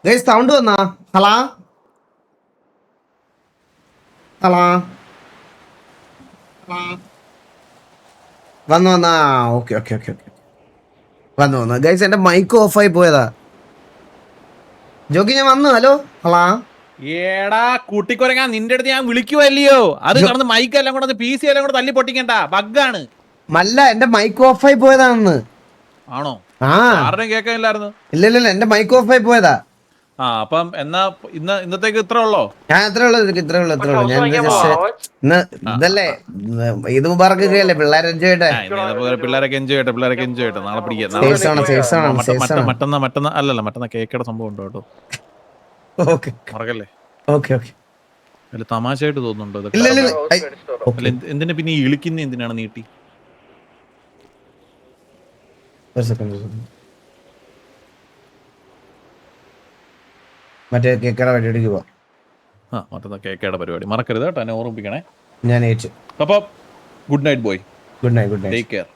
Guys sound വന്നാ? ഹലാ ഹലാ വന്നു വന്നാ? ഓക്കെ ഓക്കെ ഓക്കെ ഓക്കെ വന്നു ഗൈസ്, എന്റെ മൈക്ക് ഓഫായി പോയതാ. ജോക്കി ഞാൻ വന്നു. ഹലോ ഹലാ. ഏടാ കുട്ടിക്കൊരങ്ങാ, നിന്റെ അടുത്ത് ഞാൻ വിളിക്കുവല്ലയോ? അത് കടന്ന് മൈക്ക് എല്ലാം കൂടെ PC എല്ലാം കൂടെ തല്ലി പൊട്ടിക്കണ്ട, ബഗ്ഗാണ്. മല്ല, എന്റെ മൈക്ക് ഓഫായി പോയതാണെന്ന്. ആണോ? ആ ആരുടെയും കേൾക്കാനില്ലായിരുന്നു. ഇല്ല എന്റെ മൈക്ക് ഓഫായി പോയതാ. അപ്പം എന്നാ ഇന്നത്തേക്ക് ഇത്ര ഉള്ളോ? ഞാൻ ഇത്രേ ഉള്ളൂ. ഞാൻ ജസ്റ്റ് ഇന്ന് ഇതല്ലേ ഈദ് മുബാറക്ക് അല്ലേ, പിള്ളേർ എൻജോയ് ചെയ്യട്ടെ. പിള്ളേരൊക്കെ എൻജോയ് ചെയ്യട്ടെ. നാളെ പിടിക്കാം. മറ്റന്നാ അല്ലല്ല, മറ്റന്നാ കേക്കയുടെ സംഭവം ഉണ്ടോ കേട്ടോ? മറക്കല്ലേ. അല്ല, തമാശയായിട്ട് തോന്നുന്നുണ്ടോ ഇതൊക്കെ? എന്തിനാ പിന്നെ ഈ ഇളിക്കുന്ന എന്തിനാണ് നീട്ടി? മറ്റേ കേക്കയുടെ പരിപാടിക്ക് പോവാം. മറ്റന്നാ കേക്കയുടെ പരിപാടി മറക്കരുത് കേട്ടോ, എന്നെ ഓർമ്മിപ്പിക്കണേ. ഞാൻ ഏച്ചു. അപ്പൊ good night boy. Good night. Take care.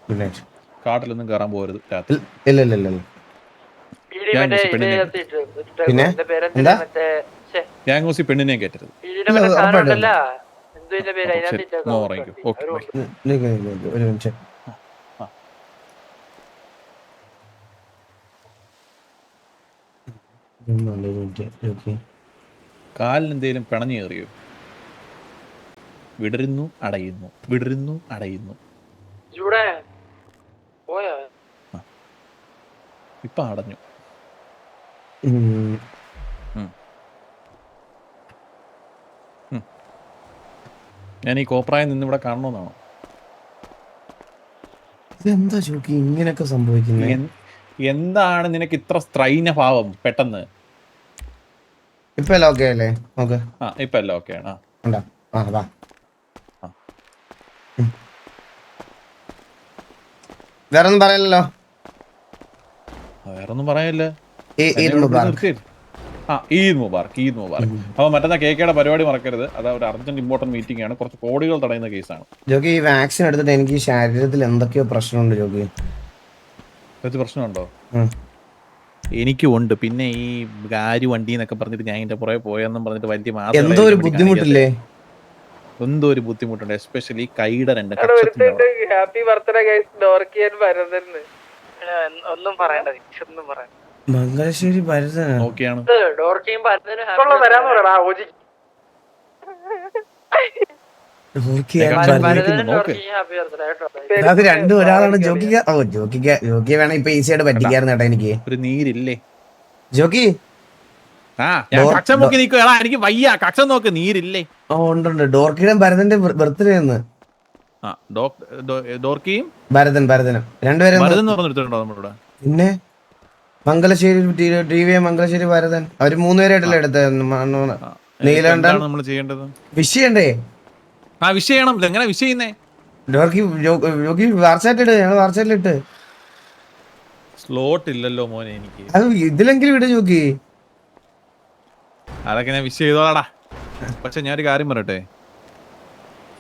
Good night. കാട്ടിലൊന്നും കയറാൻ പോകരുത് രാത്രി. ഇല്ല. പിന്നെ എന്താ ഗ്യാങ്കൂസി പെണ്ണിനെയും കയറ്റരുത്. ഒരു നിമിഷം. കാലിന് എന്തേലും പിണഞ്ഞു കയറിയോ? വിടരുന്നു അടയുന്നു. ഇപ്പൊ അടഞ്ഞു. ഞാൻ ഈ കോപ്രായം നിന്നിവിടെ കാണണമെന്നാണോ? എന്താ ചോക്കി ഇങ്ങനെയൊക്കെ സംഭവിക്കുന്നത്? എന്താണ് നിനക്ക് ഇത്ര സ്ത്രൈന ഭാവം പെട്ടെന്ന്? ഇപ്പൊ എല്ലാം ഓക്കെ അല്ലേ? ഇപ്പൊ എല്ലാം ഓക്കെയാണ്. വേറൊന്നും പറയല്ലോ. വേറൊന്നും പറയാനില്ല. ഈദ് മുബാറക്ക്. ഈദ് മുബാറക്ക്. അപ്പൊ മറ്റന്നാ കേക്കയുടെ പരിപാടി മറക്കരുത്. അത് ഒരു അർജന്റ് ഇമ്പോർട്ടന്റ് മീറ്റിംഗ് ആണ്. കുറച്ച് കോടികൾ തടയുന്ന കേസാണ്. ജോക്കി, ഈ വാക്സിൻ എടുത്തിട്ട് എനിക്ക് ശരീരത്തിൽ എന്തൊക്കെയോ പ്രശ്നമുണ്ട് ജോക്കി. പ്രശ്നമുണ്ടോ? എനിക്കും ഉണ്ട്. പിന്നെ ഈ ഗാരി വണ്ടി എന്നൊക്കെ പറഞ്ഞിട്ട് ഞാൻ ഇതിന്റെ പുറകെ പോയെന്നും പറഞ്ഞിട്ട് വലിയ എന്തോ ഒരു ബുദ്ധിമുട്ടില്ലേ? എന്തോ ഒരു ബുദ്ധിമുട്ടുണ്ട്, എസ്പെഷ്യലി കൈയുടെ രണ്ട്. ഹാപ്പി ബർത്ത്ഡേ ഗൈസ്, ഡോർക്കിയൻ ഭരതൻ. ഒന്നും പറയണ്ട. മംഗലശ്ശേരി ഭരതൻ ഓക്കെയാണ്. ഡോർക്കിയും ഭരതനും വരാന്ന് പറയടാ. അത് രണ്ടും ഒരാളാണ്. ജോക്കിക്ക് വേണം ഇപ്പൊ ഈസി ആയിട്ട് പറ്റിക്കായിരുന്നു കേട്ടോ. എനിക്ക് ഒരു നീരില്ലേ ജോക്കി? എനിക്ക് വയ്യ, കക്ഷം നോക്ക്, നീരില്ലേ? ഉണ്ട്. ഡോർക്കിയുടെയും ഭരതന്റെ ബർത്ത്ഡേ എന്ന്. ഡോർക്കിയും ഭരതനും രണ്ടുപേരും പിന്നെ മംഗലശ്ശേരി TV മംഗലശ്ശേരി ഭരതൻ, അവര് 3 പേരായിട്ടല്ലേ എടുത്തത്. നീലകണ്ഠൻ. നമ്മൾ ചെയ്യേണ്ടത് വിഷയണ്ടേ? വിഷയണം. എങ്ങനെ വിഷയുന്നേ? ജോക്കി വാട്സാപ്പിലിട്ട്. ഞങ്ങൾ വാട്സാപ്പിലിട്ട്. സ്ലോട്ട് ഇല്ലല്ലോ മോനെ എനിക്ക്. അത് ഇതിലെങ്കിലും ഇട ജോക്കി. അതൊക്കെ ഞാൻ വിഷ് ചെയ്തോളാടാ. പക്ഷെ ഞാനൊരു കാര്യം പറയട്ടെ,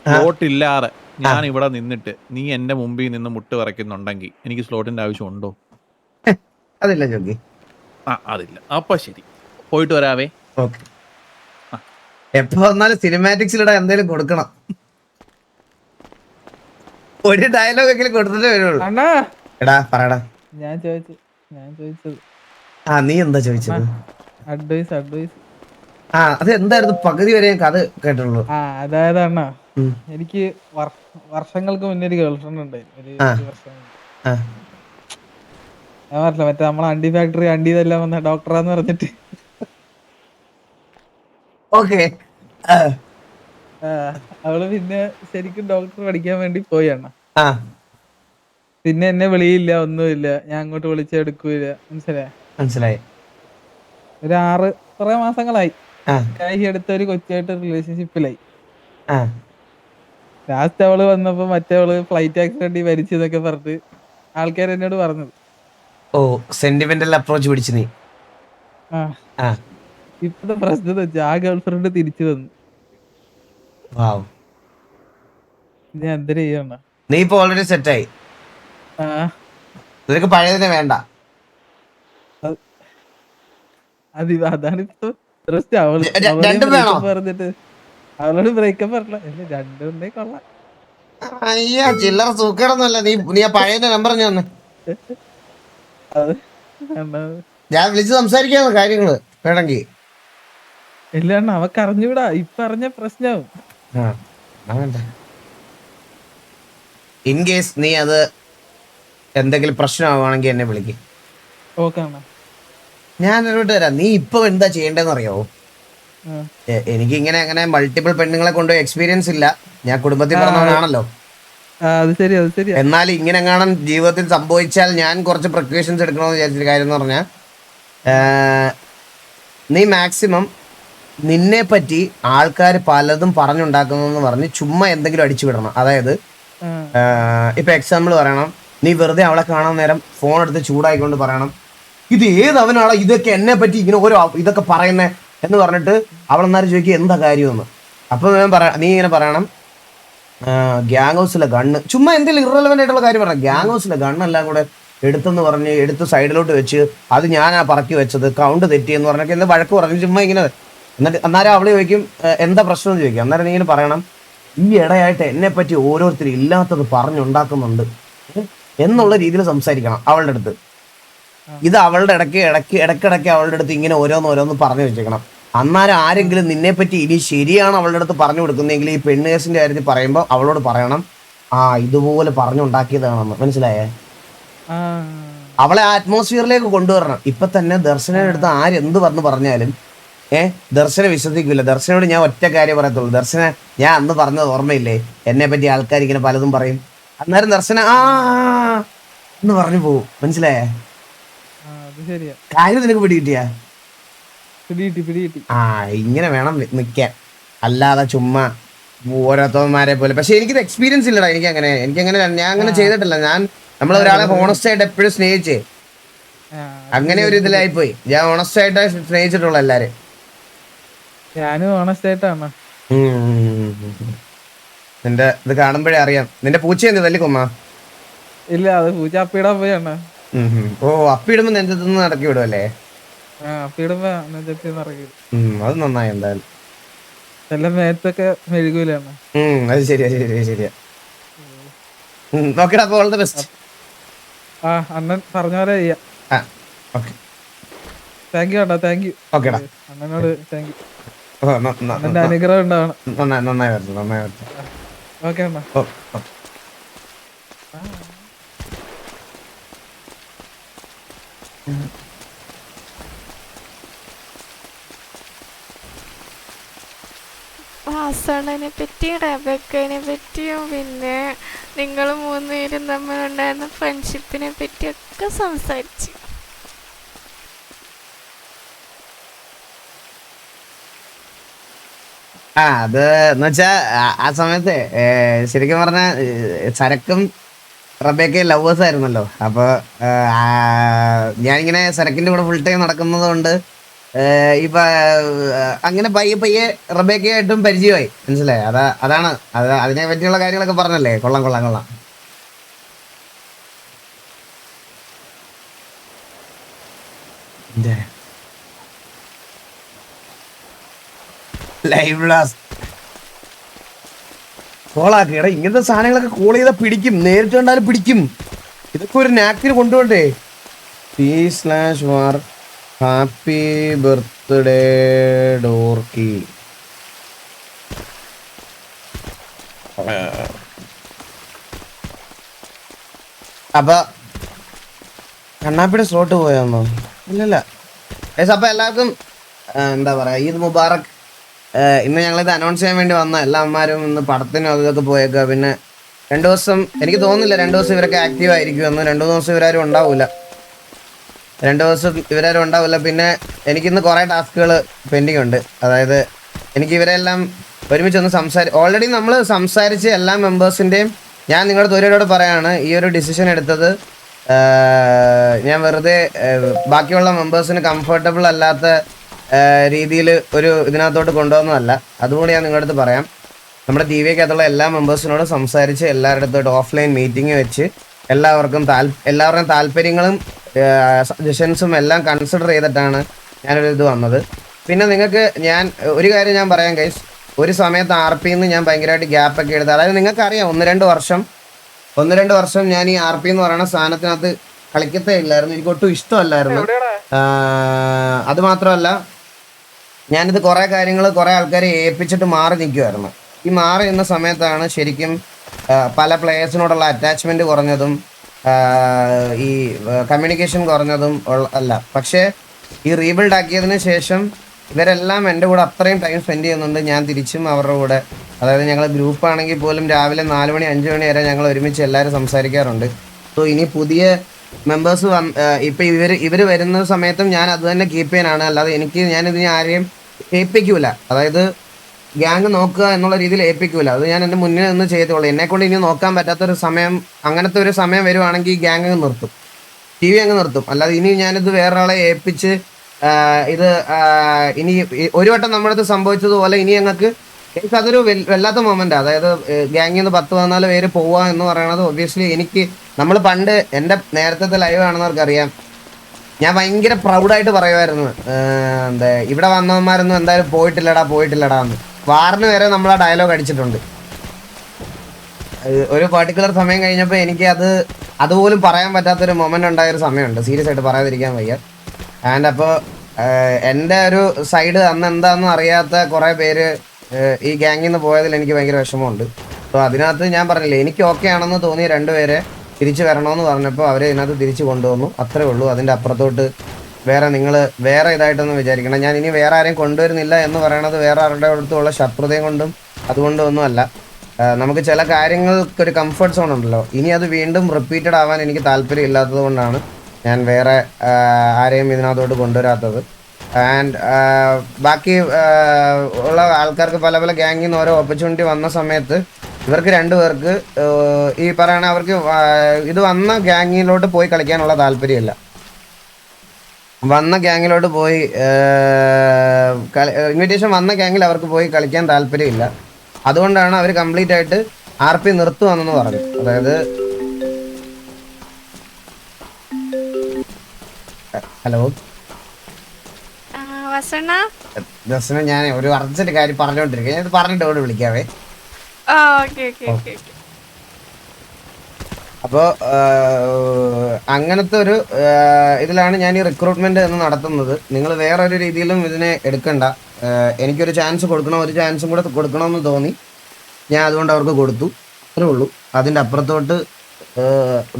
സ്ലോട്ട് ഇല്ലാതെ ഞാൻ ഇവിടെ നിന്നിട്ട് നീ എന്റെ മുമ്പിൽ നിന്ന് മുട്ട് വരയ്ക്കുന്നുണ്ടെങ്കിൽ എനിക്ക് സ്ലോട്ടിന്റെ ആവശ്യമുണ്ടോ? അതില്ല ജോക്കി. അതില്ല. അപ്പൊ ശരി, പോയിട്ട് വരാവേ. എപ്പോ വന്നാലും സിനിമാറ്റിക്സിലിടാ എന്തേലും കൊടുക്കണം. ഒരു ഡയലോഗ് എങ്കിലും കൊടുത്തിട്ടേ വരുള്ളൂ. എടാ പറയടാ. ഞാൻ ചോദിച്ചത് നീ എന്താ ചോദിച്ചത്? അഡ്വൈസ്. അത് എന്തായിരുന്നു? പകുതി വരെ കഥ കേട്ടുള്ളൂ. അതായത് അണ്ണ, എനിക്ക് വർഷങ്ങൾക്ക് മുന്നേ ഒരു ഗേൾഫ്രണ്ട് ഉണ്ടായിരുന്നു. ഞാൻ പറഞ്ഞില്ല, മറ്റേ നമ്മളെ അണ്ടി ഫാക്ടറി അണ്ടി ഇതെല്ലാം വന്ന ഡോക്ടറാന്ന് പറഞ്ഞിട്ട്. അവള് പിന്നെ ശരിക്കും ഡോക്ടർ പഠിക്കാൻ വേണ്ടി പോയി അണ്ണ. പിന്നെ എന്നെ വിളിയില്ല, ഒന്നുമില്ല. ഞാൻ അങ്ങോട്ട് വിളിച്ചെടുക്കൂല. മനസ്സിലായി. ഒരു 6 കുറെ മാസങ്ങളായി. എടുത്ത ഒരു കൊച്ചായിട്ട് റിലേഷൻഷിപ്പിലായി. ലാസ്റ്റ് അവള് വന്നപ്പോ മറ്റവള് ഫ്ലൈറ്റ് ആക്സിഡന്റ് മരിച്ചെന്നൊക്കെ പറഞ്ഞിട്ട് ആൾക്കാർ എന്നോട് പറഞ്ഞത്. സെന്റിമെന്റൽ അപ്രോച്ച് പിടിച്ചു നീ. ഇപ്പത്തെ പ്രശ്നം വെച്ചാ ആ ഗേൾഫ്രണ്ട് തിരിച്ചു വന്നു. ഞാൻ എന്തിനു ചെയ്യണ്ട? നീ ഇപ്പൊ ഓൾറെഡി സെറ്റായി. നിനക്ക് പഴയതിനെ വേണ്ട. അതാണ് ഇപ്പൊ പ്രശ്നം. രണ്ടും വേണോ? പറഞ്ഞിട്ട് അവളോട് ബ്രേക്കപ്പ് പറഞ്ഞ രണ്ടുണ്ടേ കൊള്ളാം. അയ്യാ ചില്ലറ സൂക്കേടൊന്നുമല്ല. നീ ആ പഴയ നമ്പർ ഞാൻ അത് വേണ്ട. ഞാൻ വിളിച്ച് സംസാരിക്കാന്ന് കാര്യങ്ങള് വേണമെങ്കിൽ. ഇല്ല അവക്ക് അറിഞ്ഞൂടാ. ഇപ്പൊ അറിഞ്ഞ പ്രശ്നവും. ഇൻ കേസ് നീ അത് എന്തെങ്കിലും പ്രശ്നമാവുകയാണെങ്കിൽ എന്നെ വിളിക്കും. ഓക്കെ അണ്ണാ. ഞാൻ ഇങ്ങോട്ട് വരാം. നീ ഇപ്പൊ എന്താ ചെയ്യേണ്ടതെന്ന് അറിയാവോ? എനിക്ക് ഇങ്ങനെ അങ്ങനെ മൾട്ടിപ്പിൾ പെണ്ണുങ്ങളെ കൊണ്ടുപോയി എക്സ്പീരിയൻസ് ഇല്ല. ഞാൻ കുടുംബത്തിൽ പറഞ്ഞവനാണല്ലോ. അത് ശരി. എന്നാൽ ഇങ്ങനെ കാണാൻ ജീവിതത്തിൽ സംഭവിച്ചാൽ ഞാൻ കുറച്ച് പ്രിക്കോഷൻസ് എടുക്കണമെന്ന് വിചാരിച്ചൊരു കാര്യം എന്ന് പറഞ്ഞാൽ, നീ മാക്സിമം നിന്നെ പറ്റി ആൾക്കാർ പലതും പറഞ്ഞുണ്ടാക്കുന്നതെന്ന് പറഞ്ഞ് ചുമ്മാ എന്തെങ്കിലും അടിച്ചു വിടണം. അതായത് ഇപ്പൊ എക്സാമ്പിൾ പറയണം, നീ വെറുതെ അവളെ കാണാൻ നേരം ഫോൺ എടുത്ത് ചൂടായിക്കൊണ്ട് പറയണം, ഇത് ഏതവനാളെ ഇതൊക്കെ എന്നെ പറ്റി ഇങ്ങനെ ഓരോ ഇതൊക്കെ പറയുന്നേ എന്ന് പറഞ്ഞിട്ട് അവളെന്നാരും ചോദിക്കുക എന്താ കാര്യമെന്ന്. അപ്പൊ നീ ഇങ്ങനെ പറയണം, ഗ്യാങ് ഹൗസിലെ ഗണ്ണ്, ചുമ്മാ എന്തെങ്കിലും ഇറലവൻ്റ് ആയിട്ടുള്ള കാര്യം പറയാം. ഗ്യാങ് ഹൗസിലെ ഗണ്ണെല്ലാം കൂടെ എടുത്തെന്ന് പറഞ്ഞ് എടുത്ത് സൈഡിലോട്ട് വെച്ച് അത് ഞാനാ പറക്കി വെച്ചത്, കൗണ്ട് തെറ്റിയെന്ന് പറഞ്ഞൊക്കെ എന്താ വഴക്ക് പറഞ്ഞു ചുമ്മാ ഇങ്ങനെ. എന്നിട്ട് അന്നേരം അവള് ചോദിക്കും എന്താ പ്രശ്നം എന്ന് ചോദിക്കും. അന്നേരം നീ ഇങ്ങനെ പറയണം, ഈ ഇടയായിട്ട് എന്നെ പറ്റി ഓരോരുത്തരും ഇല്ലാത്തത് പറഞ്ഞുണ്ടാക്കുന്നുണ്ട് എന്നുള്ള രീതിയിൽ സംസാരിക്കണം അവളുടെ അടുത്ത്. ഇത് അവളുടെ ഇടയ്ക്കിടയ്ക്ക് അവളുടെ അടുത്ത് ഇങ്ങനെ ഓരോന്ന് പറഞ്ഞു വെച്ചേക്കണം. അന്നേരം ആരെങ്കിലും നിന്നെ പറ്റി ഇനി ശരിയാണ് അവളുടെ അടുത്ത് പറഞ്ഞു കൊടുക്കുന്നതെങ്കിൽ ഈ പെണ്ണ് കേസിന്റെ കാര്യത്തിൽ പറയുമ്പോൾ അവളോട് പറയണം, ഇതുപോലെ പറഞ്ഞുണ്ടാക്കിയതാണെന്ന്. മനസ്സിലായേ? അവളെ അറ്റ്മോസ്ഫിയറിലേക്ക് കൊണ്ടുവരണം. ഇപ്പൊ തന്നെ ദർശനയുടെ അടുത്ത് ആരെന്ത് പറഞ്ഞാലും ദർശന വിശ്വസിക്കില്ല. ദർശനോട് ഞാൻ ഒറ്റ കാര്യം പറയത്തുള്ളൂ, ദർശന ഞാൻ അന്ന് പറഞ്ഞത് ഓർമ്മയില്ലേ, എന്നെ പറ്റി ആൾക്കാർ ഇങ്ങനെ പലതും പറയും. അന്നേരം ദർശന എന്ന് പറഞ്ഞു പോവും. മനസ്സിലായേ? കാര്യം നിനക്ക് പിടികിട്ടിയാ? ഇങ്ങനെ വേണം നിക്കാൻ, അല്ലാതെ ചുമ്മാ ഓരോരുത്തന്മാരെ പോലെ. പക്ഷെ എനിക്കിത് എക്സ്പീരിയൻസ് ഇല്ലടാ. എനിക്കങ്ങനെ ഞാൻ അങ്ങനെ ചെയ്തിട്ടില്ല. നമ്മൾ ഒരാളെ ഹോണസ്റ്റ് ആയിട്ട് എപ്പോഴും സ്നേഹിച്ചേ, അങ്ങനെ ഒരു ഇതിലായിപ്പോയി. ഞാൻ ഹോണസ്റ്റ് ആയിട്ട് സ്നേഹിച്ചിട്ടുള്ള എല്ലാരും. ഞാനും ഹോണസ്റ്റ് ആയിട്ടാണ്. നിന്റെ ഇത് കാണുമ്പോഴേ അറിയാം. നിന്റെ പൂച്ച എന്ത് തല്ലി കൊന്നാ? ഇല്ല, അത് പൂച്ച അപ്പിടാൻ പോയാണ്. അപ്പിടുമ്പോ നെഞ്ചത്തുനിന്ന് നടക്കി വിടുമല്ലേ? അത് നന്നായി. എന്തായാലും എല്ലാം മേത്തൊക്കെ മെഴുകൂലാണ്. അത് ശരിയാ. ഓക്കെടാ, അപ്പോൾ ഓൾ ദി ബെസ്റ്റ്. അണ്ണൻ പറഞ്ഞ പോലെ ചെയ്യാം. Thank you Anna, thank U. ഓക്കെടാ, അണ്ണനോട് താങ്ക് യു. അണ്ണന്റെ അനുഗ്രഹം ഉണ്ടാവണം. നന്നായി വരട്ടെ. ഓക്കെ അണ്ണാ. വാസണ്ണനെ പറ്റിയും റബേക്കനെ പറ്റിയും പിന്നെ നിങ്ങൾ മൂന്നുപേരും തമ്മിലുണ്ടായിരുന്ന ഫ്രണ്ട്ഷിപ്പിനെ പറ്റിയൊക്കെ സംസാരിച്ചു. അത് എന്നുവെച്ചാ ആ സമയത്ത് ശരിക്കും പറഞ്ഞ സരക്കും റബേക്കയും ലവേഴ്സ് ആയിരുന്നല്ലോ. അപ്പൊ ഞാനിങ്ങനെ സരക്കിന്റെ കൂടെ ഫുൾ ടൈം നടക്കുന്നത് കൊണ്ട് ഇപ്പൊ അങ്ങനെ പയ്യെ റബേക്കയായിട്ടും പരിചയമായി. മനസ്സിലായി? അതാണ് അതിനെ പറ്റിയുള്ള കാര്യങ്ങളൊക്കെ പറഞ്ഞല്ലേ. കൊള്ളാം. ലൈവ് ബ്ലാസ്റ്റ് കോളാക്കിയടാ. ഇങ്ങനത്തെ സാധനങ്ങളൊക്കെ കോൾ ചെയ്താൽ പിടിക്കും, നേരിട്ട് കണ്ടാലും പിടിക്കും. ഇതൊക്കെ ഒരു നാക്കിന് കൊണ്ടുപോണ്ടേ. P/war happy birthday ഡോർക്കി. അപ്പൊ കണ്ണാപ്പിയുടെ സ്ലോട്ട് പോയാന്നോ? ഇല്ലല്ല. അപ്പൊ എല്ലാവർക്കും എന്താ പറയാ, ഈദ് മുബാറക്. ഇന്ന് ഞങ്ങളിത് അനൗൺസ് ചെയ്യാൻ വേണ്ടി വന്ന എല്ലാ അമ്മമാരും ഇന്ന് പടത്തിനും അതൊക്കെ പോയേക്കുക. പിന്നെ 2 ദിവസം എനിക്ക് തോന്നുന്നില്ല 2 ദിവസം ഇവരൊക്കെ ആക്റ്റീവ് ആയിരിക്കുമെന്ന്. 2 ദിവസം ഇവരാരും ഉണ്ടാവില്ല. 2 ദിവസം ഇവരാരും ഉണ്ടാവില്ല. പിന്നെ എനിക്കിന്ന് കുറേ ടാസ്കുകൾ പെൻഡിങ് ഉണ്ട്. അതായത് എനിക്ക് ഇവരെല്ലാം ഒരുമിച്ചൊന്ന് ഓൾറെഡി നമ്മൾ സംസാരിച്ച് എല്ലാ മെമ്പേഴ്സിൻ്റെയും ഞാൻ നിങ്ങളുടെ തൊഴിലോട് പറയാണ്, ഈ ഒരു ഡിസിഷൻ എടുത്തത് ഞാൻ വെറുതെ ബാക്കിയുള്ള മെമ്പേഴ്സിന് കംഫർട്ടബിൾ അല്ലാത്ത രീതിയിൽ ഒരു ഇതിനകത്തോട്ട് കൊണ്ടുവന്നതല്ല. അതുകൊണ്ട് ഞാൻ നിങ്ങളുടെ അടുത്ത് പറയാം, നമ്മുടെ ടിവിക്കകത്തുള്ള എല്ലാ മെമ്പേഴ്സിനോടും സംസാരിച്ച് എല്ലാവരുടെ അടുത്തോട്ട് ഓഫ്ലൈൻ മീറ്റിംഗ് വെച്ച് എല്ലാവരുടെയും താല്പര്യങ്ങളും സജഷൻസും എല്ലാം കൺസിഡർ ചെയ്തിട്ടാണ് ഞാനൊരു ഇത് വന്നത്. പിന്നെ നിങ്ങൾക്ക് ഞാൻ ഒരു കാര്യം ഞാൻ പറയാം ഗൈസ്, ഒരു സമയത്ത് RP-ന്ന് ഞാൻ ഭയങ്കരമായിട്ട് ഗ്യാപ്പൊക്കെ എടുത്ത്, അതായത് നിങ്ങൾക്കറിയാം 1-2 വർഷം ഞാൻ ഈ RP എന്ന് പറയുന്ന സാധനത്തിനകത്ത് കളിക്കത്തേ ഇല്ലായിരുന്നു, എനിക്ക് ഒട്ടും ഇഷ്ടമല്ലായിരുന്നു. അത് മാത്രമല്ല ഞാനിത് കുറേ കാര്യങ്ങൾ കുറേ ആൾക്കാരെ ഏൽപ്പിച്ചിട്ട് മാറി നിൽക്കുമായിരുന്നു. ഈ മാറി നിന്ന സമയത്താണ് ശരിക്കും പല പ്ലേയേഴ്സിനോടുള്ള അറ്റാച്ച്മെൻറ്റ് കുറഞ്ഞതും ഈ കമ്മ്യൂണിക്കേഷൻ കുറഞ്ഞതും അല്ല. പക്ഷേ ഈ റീബിൽഡ് ആക്കിയതിന് ശേഷം ഇവരെല്ലാം എൻ്റെ കൂടെ അത്രയും ടൈം സ്പെൻഡ് ചെയ്യുന്നുണ്ട്. ഞാൻ തിരിച്ചും അവരുടെ കൂടെ, അതായത് ഞങ്ങൾ ഗ്രൂപ്പാണെങ്കിൽ പോലും രാവിലെ 4 മണി 5 മണി വരെ ഞങ്ങൾ ഒരുമിച്ച് എല്ലാവരും സംസാരിക്കാറുണ്ട്. സോ ഇനി പുതിയ മെമ്പേഴ്സ് ഇപ്പം ഇവർ വരുന്ന സമയത്തും ഞാൻ അത് തന്നെ കീപ്പ് ചെയ്യാനാണ്. അല്ലാതെ ഞാനിതിനെ ആരെയും ഏൽപ്പിക്കൂല, അതായത് ഗ്യാങ് നോക്കുക എന്നുള്ള രീതിയിൽ ഏൽപ്പിക്കൂല. അത് ഞാൻ എൻ്റെ മുന്നിൽ നിന്ന് ചെയ്തോളൂ. എന്നെക്കൊണ്ട് ഇനി നോക്കാൻ പറ്റാത്തൊരു സമയം, അങ്ങനത്തെ ഒരു സമയം വരുവാണെങ്കിൽ ഈ ഗ്യാങ് അങ്ങ് നിർത്തും, TV അങ്ങ് നിർത്തും. അല്ലാതെ ഇനി ഞാനിത് വേറൊരാളെ ഏൽപ്പിച്ച് ഇത് ഇനി ഒരു വട്ടം നമ്മുടെ അടുത്ത് സംഭവിച്ചതുപോലെ ഇനി എനിക്കതൊരു വല്ലാത്ത മൊമെൻ്റ്. അതായത് ഗ്യാങ്ങിൽ നിന്ന് 10-14 പേര് പോവുക എന്ന് പറയുന്നത് ഒബ്വിയസ്ലി നമ്മൾ പണ്ട് എൻ്റെ നേരത്തെ ലൈവ് കാണുന്നവർക്കറിയാം, ഞാൻ ഭയങ്കര പ്രൗഡായിട്ട് പറയുമായിരുന്നു, ഇവിടെ വന്നവന്മാരൊന്നും എന്തായാലും പോയിട്ടില്ലടാ എന്ന്. വാറിന് വരെ നമ്മൾ ആ ഡയലോഗ് അടിച്ചിട്ടുണ്ട്. ഒരു പർട്ടിക്കുലർ സമയം കഴിഞ്ഞപ്പോൾ എനിക്ക് അതുപോലും പറയാൻ പറ്റാത്തൊരു മൊമെൻ്റ് ഉണ്ടായൊരു സമയമുണ്ട്, സീരിയസ് ആയിട്ട് പറയാതിരിക്കാൻ വയ്യ. ആൻഡ് അപ്പോൾ എൻ്റെ ഒരു സൈഡ് അന്ന് എന്താണെന്ന് അറിയാത്ത കുറേ പേര് ഈ ഗ്യാങ്ങിൽ നിന്ന് പോയതിൽ എനിക്ക് ഭയങ്കര വിഷമമുണ്ട്. അപ്പോൾ അതിനകത്ത് ഞാൻ പറഞ്ഞില്ലേ, എനിക്ക് ഓക്കെ ആണെന്ന് തോന്നിയ 2 പേരെ തിരിച്ചു വരണമെന്ന് പറഞ്ഞപ്പോൾ അവരെ ഇതിനകത്ത് തിരിച്ചു കൊണ്ടുവന്നു, അത്രേ ഉള്ളൂ. അതിൻ്റെ അപ്പുറത്തോട്ട് നിങ്ങൾ വേറെ ഇതായിട്ടൊന്നും വിചാരിക്കണം. ഞാൻ ഇനി വേറെ ആരെയും കൊണ്ടുവരുന്നില്ല എന്ന് പറയണത് വേറെ ആരുടെ അടുത്തുള്ള ശത്രുതയും കൊണ്ടും അതുകൊണ്ടും ഒന്നുമല്ല. നമുക്ക് ചില കാര്യങ്ങൾക്കൊരു കംഫർട്ട് സോൺ ഉണ്ടല്ലോ, ഇനി അത് വീണ്ടും റിപ്പീറ്റഡ് ആവാൻ എനിക്ക് താല്പര്യം ഇല്ലാത്തത് കൊണ്ടാണ് ഞാൻ വേറെ ആരെയും ഇതിനകത്തോട്ട് കൊണ്ടുവരാത്തത്. ആൻഡ് ബാക്കി ഉള്ള ആൾക്കാർക്ക് പല പല ഗ്യാങ്ങിൽ നിന്ന് ഓരോ ഓപ്പർച്യൂണിറ്റി വന്ന സമയത്ത് ഇവർക്ക് 2 പേർക്ക് ഈ പറയണ അവർക്ക് ഇത് വന്ന ഗ്യാങ്ങിലോട്ട് പോയി കളിക്കാനുള്ള താല്പര്യമില്ല. വന്ന ഗ്യാങ്ങിലോട്ട് പോയി ഇൻവിറ്റേഷൻ വന്ന ഗ്യാങ്ങിൽ അവർക്ക് പോയി കളിക്കാൻ താല്പര്യമില്ല. അതുകൊണ്ടാണ് അവർ കംപ്ലീറ്റ് ആയിട്ട് RP നിർത്തുവന്നെന്ന് പറഞ്ഞു. അതായത് ഹലോ ദർശന, ഞാൻ ഒരു അർജന്റ് കാര്യം പറഞ്ഞുകൊണ്ടിരിക്കുക, ഞാൻ പറഞ്ഞിട്ട് ഇവിടെ വിളിക്കാവേ. അപ്പോൾ അങ്ങനത്തെ ഒരു ഇതിലാണ് ഞാൻ ഈ റിക്രൂട്ട്മെന്റ് എന്ന് നടത്തുന്നത്. നിങ്ങൾ വേറൊരു രീതിയിലും ഇതിനെ എടുക്കണ്ട. എനിക്കൊരു ചാൻസ് കൊടുക്കണം, ഒരു ചാൻസും കൂടെ കൊടുക്കണമെന്ന് തോന്നി, ഞാൻ അതുകൊണ്ട് അവർക്ക് കൊടുത്തു, അത്രേ ഉള്ളൂ. അതിൻ്റെ അപ്പുറത്തോട്ട്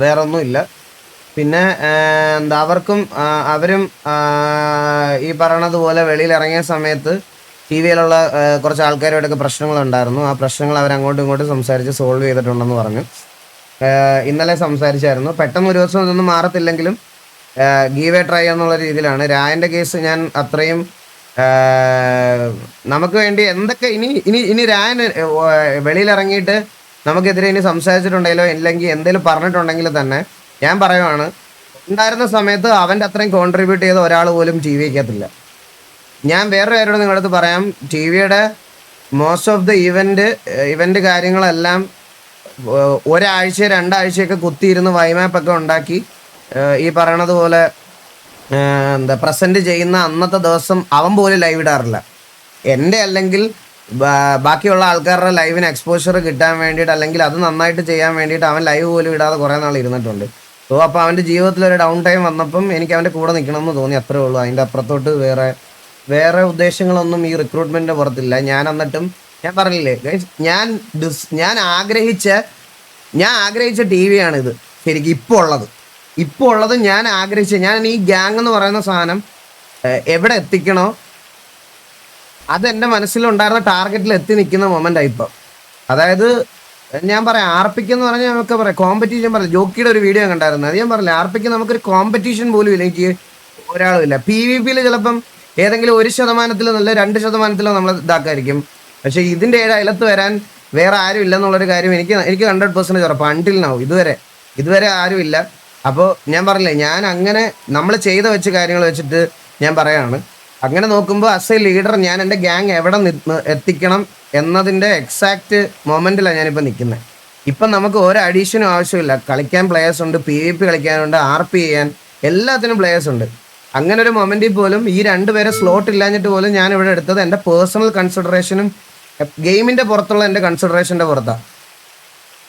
വേറൊന്നും ഇല്ല. പിന്നെ അവരും ഈ പറയണതുപോലെ വെളിയിൽ ഇറങ്ങിയ സമയത്ത് TV-യിലുള്ള കുറച്ച് ആൾക്കാരുമായിട്ടൊക്കെ പ്രശ്നങ്ങളുണ്ടായിരുന്നു. ആ പ്രശ്നങ്ങൾ അവരങ്ങോട്ടും ഇങ്ങോട്ടും സംസാരിച്ച് സോൾവ് ചെയ്തിട്ടുണ്ടെന്ന് പറഞ്ഞു. ഇന്നലെ സംസാരിച്ചായിരുന്നു. പെട്ടെന്ന് ഒരു ദിവസം ഇതൊന്നും മാറത്തില്ലെങ്കിലും ഗീവേ ട്രൈ എന്നുള്ള രീതിയിലാണ്. രായൻ്റെ കേസ് ഞാൻ അത്രയും നമുക്ക് വേണ്ടി എന്തൊക്കെ ഇനി രായൻ വെളിയിലിറങ്ങിയിട്ട് നമുക്കെതിരെ ഇനി സംസാരിച്ചിട്ടുണ്ടെങ്കിലോ ഇല്ലെങ്കിൽ എന്തെങ്കിലും പറഞ്ഞിട്ടുണ്ടെങ്കിൽ തന്നെ ഞാൻ പറയുവാണ്, ഉണ്ടായിരുന്ന സമയത്ത് അവൻ്റെ അത്രയും കോൺട്രിബ്യൂട്ട് ചെയ്ത ഒരാൾ പോലും TV-ക്കകത്തില്ല. ഞാൻ വേറൊരു കാര്യത്തോട് നിങ്ങളുടെ അടുത്ത് പറയാം, TV-യുടെ മോസ്റ്റ് ഓഫ് ദ ഇവൻ്റ് കാര്യങ്ങളെല്ലാം ഒരാഴ്ച 2 ആഴ്ചയൊക്കെ കുത്തിയിരുന്ന് വൈമാപ്പൊക്കെ ഉണ്ടാക്കി ഈ പറയണത് പോലെ പ്രസൻറ്റ് ചെയ്യുന്ന അന്നത്തെ ദിവസം അവൻ പോലും ലൈവ് ഇടാറില്ല. എൻ്റെ അല്ലെങ്കിൽ ബാക്കിയുള്ള ആൾക്കാരുടെ ലൈവിന് എക്സ്പോഷർ കിട്ടാൻ വേണ്ടിയിട്ട്, അല്ലെങ്കിൽ അത് നന്നായിട്ട് ചെയ്യാൻ വേണ്ടിയിട്ട് അവൻ ലൈവ് പോലും ഇടാതെ കുറേ നാൾ ഇരുന്നിട്ടുണ്ട്. സോ അപ്പോൾ അവൻ്റെ ജീവിതത്തിൽ ഒരു ഡൗൺ ടൈം വന്നപ്പം എനിക്ക് അവൻ്റെ കൂടെ നിൽക്കണമെന്ന് തോന്നി, അത്രേ ഉള്ളൂ. അതിൻ്റെ അപ്പുറത്തോട്ട് വേറെ ഉദ്ദേശങ്ങളൊന്നും ഈ റിക്രൂട്ട്മെൻറ്റിൻ്റെ പുറത്തില്ല. ഞാൻ എന്നിട്ടും ഞാൻ പറഞ്ഞില്ലേ, ഞാൻ ആഗ്രഹിച്ച TV-ആണിത് ശരിക്കും ഇപ്പോൾ ഉള്ളത്. ഞാൻ ഈ ഗ്യാങ് എന്ന് പറയുന്ന സാധനം എവിടെ എത്തിക്കണോ അത് എൻ്റെ മനസ്സിലുണ്ടായിരുന്ന ടാർഗറ്റിൽ എത്തി നിൽക്കുന്ന മൊമെൻ്റാണ് ഇപ്പം. അതായത് ഞാൻ പറയാം, RP-ക്ക് എന്ന് പറഞ്ഞാൽ നമുക്ക് പറയാം കോമ്പറ്റീഷൻ പറയാം. ജോക്കിയുടെ ഒരു വീഡിയോ കണ്ടായിരുന്നു, അത് ഞാൻ പറഞ്ഞില്ല, RP-ക്ക് നമുക്കൊരു കോമ്പറ്റീഷൻ പോലും ഇല്ല, എനിക്ക് ഒരാളും ഇല്ല. PvP-യിൽ ചിലപ്പം ഏതെങ്കിലും 1% നല്ല 2% നമ്മൾ ഇതാക്കായിരിക്കും. പക്ഷെ ഇതിൻ്റെ അയലത്ത് വരാൻ വേറെ ആരും ഇല്ലെന്നുള്ളൊരു കാര്യം എനിക്ക് 100% ഉറപ്പാണ്. അൺടിൽ നൗ ഇതുവരെ ആരും ഇല്ല. അപ്പോൾ ഞാൻ പറഞ്ഞില്ലേ, ഞാൻ അങ്ങനെ നമ്മൾ ചെയ്ത വെച്ച കാര്യങ്ങൾ വെച്ചിട്ട് ഞാൻ പറയാണ്, അങ്ങനെ നോക്കുമ്പോൾ ആസ് എ ലീഡർ ഞാൻ എൻ്റെ ഗ്യാങ് എവിടെ എത്തിക്കണം എന്നതിൻ്റെ എക്സാക്റ്റ് മൊമെൻറ്റിലാണ് ഞാനിപ്പോൾ നിൽക്കുന്നത്. ഇപ്പം നമുക്ക് ഒരു അഡീഷനും ആവശ്യമില്ല. കളിക്കാൻ പ്ലേയേഴ്സ് ഉണ്ട്, PvP കളിക്കാനുണ്ട്, RP ചെയ്യാൻ എല്ലാത്തിനും പ്ലേയേഴ്സ് ഉണ്ട്. അങ്ങനെ ഒരു മൊമെന്റിൽ പോലും ഈ രണ്ടുപേരെ സ്ലോട്ട് ഇല്ലാഞ്ഞിട്ട് പോലും ഞാൻ ഇവിടെ എടുത്തത് എൻ്റെ പേഴ്സണൽ കൺസിഡറേഷനും ഗെയിമിന്റെ പുറത്തുള്ള എൻ്റെ കൺസിഡറേഷന്റെ പുറത്താണ്.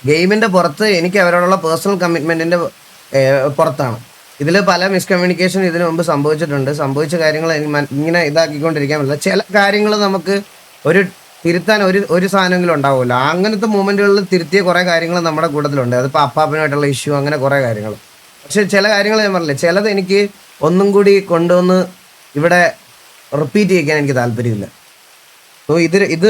ഗെയിമിന്റെ പുറത്ത് എനിക്ക് അവരോടുള്ള പേഴ്സണൽ കമ്മിറ്റ്മെന്റിന്റെ പുറത്താണ്. ഇതിൽ പല മിസ്കമ്മ്യൂണിക്കേഷൻ ഇതിനു മുമ്പ് സംഭവിച്ചിട്ടുണ്ട്. സംഭവിച്ച കാര്യങ്ങൾ ഇങ്ങനെ ഇതാക്കിക്കൊണ്ടിരിക്കാൻ പറ്റില്ല. ചില കാര്യങ്ങൾ നമുക്ക് ഒരു തിരുത്താൻ ഒരു സാധനമെങ്കിലും ഉണ്ടാവുമല്ലോ. അങ്ങനത്തെ മൂമെന്റുകളിൽ തിരുത്തിയ കുറേ കാര്യങ്ങൾ നമ്മുടെ കൂട്ടത്തിലുണ്ട്. അതിപ്പോൾ അപ്പാപ്പനായിട്ടുള്ള ഇഷ്യൂ, അങ്ങനെ കുറേ കാര്യങ്ങൾ. പക്ഷെ ചില കാര്യങ്ങൾ ഞാൻ പറഞ്ഞില്ലേ, ചിലത് എനിക്ക് ഒന്നും കൂടി കൊണ്ടുവന്ന് ഇവിടെ റിപ്പീറ്റ് ചെയ്യിക്കാൻ എനിക്ക് താല്പര്യമില്ല. സോ ഇത്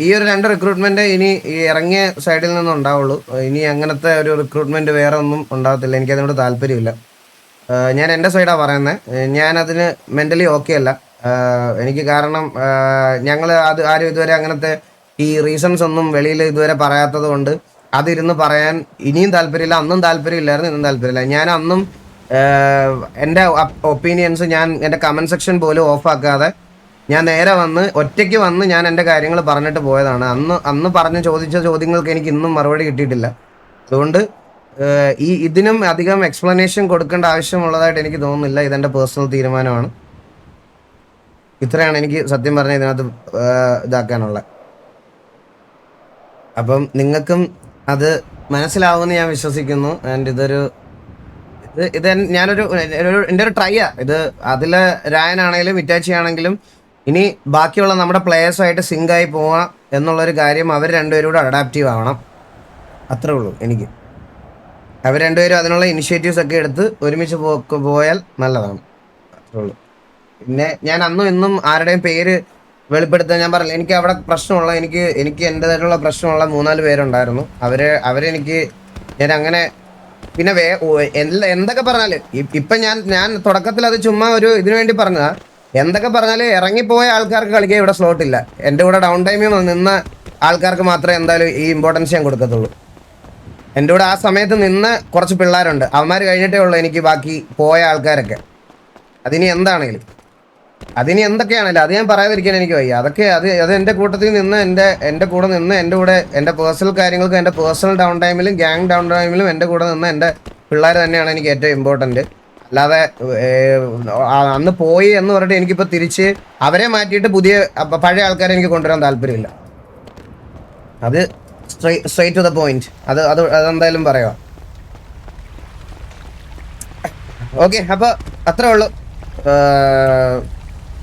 ഈ ഒരു 2 റിക്രൂട്ട്മെന്റ് ഇനി ഈ ഇറങ്ങിയ സൈഡിൽ നിന്നും ഉണ്ടാവുള്ളൂ. ഇനി അങ്ങനത്തെ ഒരു റിക്രൂട്ട്മെന്റ് വേറെ ഒന്നും ഉണ്ടാകത്തില്ല. എനിക്കതിനോട് താല്പര്യമില്ല. ഞാൻ എൻ്റെ സൈഡാണ് പറയുന്നത്. ഞാനതിന് മെൻ്റലി ഓക്കെ അല്ല. എനിക്ക് കാരണം ഞങ്ങൾ ആരും ഇതുവരെ അങ്ങനത്തെ ഈ റീസൺസ് ഒന്നും വെളിയിൽ ഇതുവരെ പറയാത്തത് കൊണ്ട് അതിരുന്ന് പറയാൻ ഇനിയും താല്പര്യമില്ല. അന്നും താല്പര്യമില്ലായിരുന്നു, ഇന്നും താല്പര്യമില്ല. ഞാൻ അന്നും എൻ്റെ ഒപ്പീനിയൻസ് ഞാൻ എൻ്റെ കമൻറ്റ് സെക്ഷൻ പോലും ഓഫാക്കാതെ ഞാൻ നേരെ വന്ന് ഒറ്റയ്ക്ക് വന്ന് ഞാൻ എൻ്റെ കാര്യങ്ങൾ പറഞ്ഞിട്ട് പോയതാണ്. അന്ന് ചോദിച്ച ചോദ്യങ്ങൾക്ക് എനിക്ക് ഇന്നും മറുപടി കിട്ടിയിട്ടില്ല. അതുകൊണ്ട് ഇതിനും അധികം എക്സ്പ്ലനേഷൻ കൊടുക്കേണ്ട ആവശ്യമുള്ളതായിട്ട് എനിക്ക് തോന്നുന്നില്ല. ഇതെൻ്റെ പേഴ്സണൽ തീരുമാനമാണ്. ഇത്രയാണ് എനിക്ക് സത്യം പറഞ്ഞാൽ ഇതിനകത്ത് ഇതാക്കാനുള്ളത്. അപ്പം നിങ്ങൾക്കും അത് മനസ്സിലാവുമെന്ന് ഞാൻ വിശ്വസിക്കുന്നു. ആൻഡ് ഇത് ഞാനൊരു എൻ്റെ ഒരു ട്രൈയാ ഇത്. അതിൽ രായനാണെങ്കിലും ഇറ്റാച്ചി ആണെങ്കിലും ഇനി ബാക്കിയുള്ള നമ്മുടെ പ്ലേയേഴ്സുമായിട്ട് സിങ്കായി പോവാം എന്നുള്ളൊരു കാര്യം അവർ രണ്ടുപേരും കൂടെ അഡാപ്റ്റീവ് ആവണം. അത്രേ ഉള്ളൂ എനിക്ക്. അവർ രണ്ടുപേരും അതിനുള്ള ഇനിഷ്യേറ്റീവ്സ് ഒക്കെ എടുത്ത് ഒരുമിച്ച് പോയാൽ നല്ലതാണ്. അത്രേ ഉള്ളൂ. പിന്നെ ഞാൻ അന്നും ഇന്നും ആരുടെയും പേര് വെളിപ്പെടുത്താൻ ഞാൻ പറഞ്ഞില്ല. എനിക്ക് അവിടെ പ്രശ്നമുള്ള എനിക്ക് എൻ്റെതായിട്ടുള്ള പ്രശ്നമുള്ള 3-4 പേരുണ്ടായിരുന്നു. അവരെനിക്ക് ഞാൻ അങ്ങനെ പിന്നെ എന്തൊക്കെ പറഞ്ഞാല് ഇപ്പം ഞാൻ തുടക്കത്തിൽ അത് ചുമ്മാ ഒരു ഇതിനു വേണ്ടി പറഞ്ഞതാ. എന്തൊക്കെ പറഞ്ഞാൽ ഇറങ്ങിപ്പോയ ആൾക്കാർക്ക് കളിക്കാൻ ഇവിടെ സ്ലോട്ട് ഇല്ല. എൻ്റെ കൂടെ ഡൗൺ ടൈമിൽ നിന്ന ആൾക്കാർക്ക് മാത്രമേ എന്തായാലും ഈ ഇമ്പോർട്ടൻസ് ഞാൻ കൊടുക്കത്തുള്ളൂ. എൻ്റെ കൂടെ ആ സമയത്ത് നിന്ന് കുറച്ച് പിള്ളേരുണ്ട്. അവന്മാർ കഴിഞ്ഞിട്ടേ ഉള്ളൂ എനിക്ക് ബാക്കി പോയ ആൾക്കാരൊക്കെ. അതിനി എന്താണെങ്കിലും അതിനി എന്തൊക്കെയാണല്ലോ അത് ഞാൻ പറയാതിരിക്കാൻ എനിക്ക് വയ്യ. അതൊക്കെ അത് എൻ്റെ കൂട്ടത്തിൽ നിന്ന് എൻ്റെ കൂടെ നിന്ന് എൻ്റെ പേഴ്സണൽ കാര്യങ്ങൾക്കും എൻ്റെ പേഴ്സണൽ ഡൗൺ ടൈമിലും ഗ്യാങ് ഡൗൺ ടൈമിലും എൻ്റെ കൂടെ നിന്ന് എൻ്റെ പിള്ളേർ തന്നെയാണ് എനിക്ക് ഏറ്റവും ഇമ്പോർട്ടൻറ്റ്. അല്ലാതെ അന്ന് പോയി എന്ന് പറഞ്ഞിട്ട് എനിക്കിപ്പോൾ തിരിച്ച് അവരെ മാറ്റിയിട്ട് പഴയ ആൾക്കാരെ എനിക്ക് കൊണ്ടുവരാൻ താല്പര്യമില്ല. അത് സ്ട്രൈറ്റ് ടു ദ പോയിന്റ്. അതെന്തായാലും പറയാം. ഓക്കെ, അപ്പോൾ അത്രേ ഉള്ളൂ.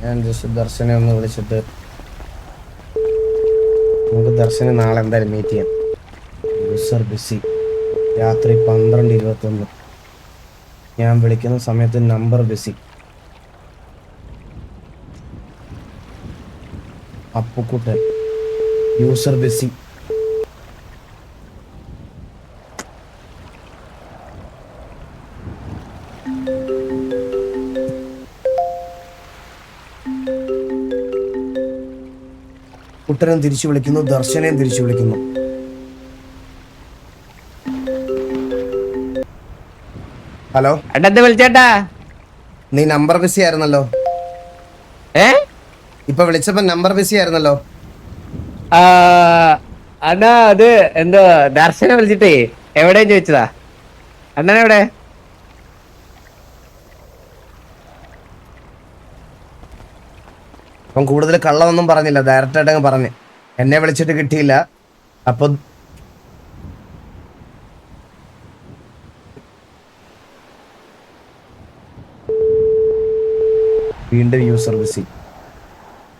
ഞാൻ ജസ്റ്റ് ദർശനെ ഒന്ന് വിളിച്ചിട്ട് നമുക്ക് ദർശനെ നാളെ എന്തായാലും മീറ്റ് ചെയ്യാം. User busy. രാത്രി 12:21. ഞാൻ വിളിക്കുന്ന സമയത്ത് number busy. Appukuttan user busy. കുട്ടനും തിരിച്ചു വിളിക്കുന്നു, ദർശനയും തിരിച്ചു വിളിക്കുന്നു. ഹലോ എന്താ വിളിച്ചേട്ടാ? നീ നമ്പർ ബിസി ആയിരുന്നല്ലോ. ഇപ്പൊ വിളിച്ചപ്പോ നമ്പർ ബിസി ആയിരുന്നല്ലോ. അണ്ണാ അത് എന്തോ ദർശനം വിളിച്ചിട്ടേ എവിടെയും ചോദിച്ചതാ. അണ്ണൻ എവിടെ? അപ്പം കൂടുതൽ കള്ളമൊന്നും പറഞ്ഞില്ല, ഡയറക്റ്റ് ആയിട്ട് അങ്ങ് പറഞ്ഞു. എന്നെ വിളിച്ചിട്ട് കിട്ടിയില്ല. അപ്പൊ വീണ്ടും യൂസർ ബിസി.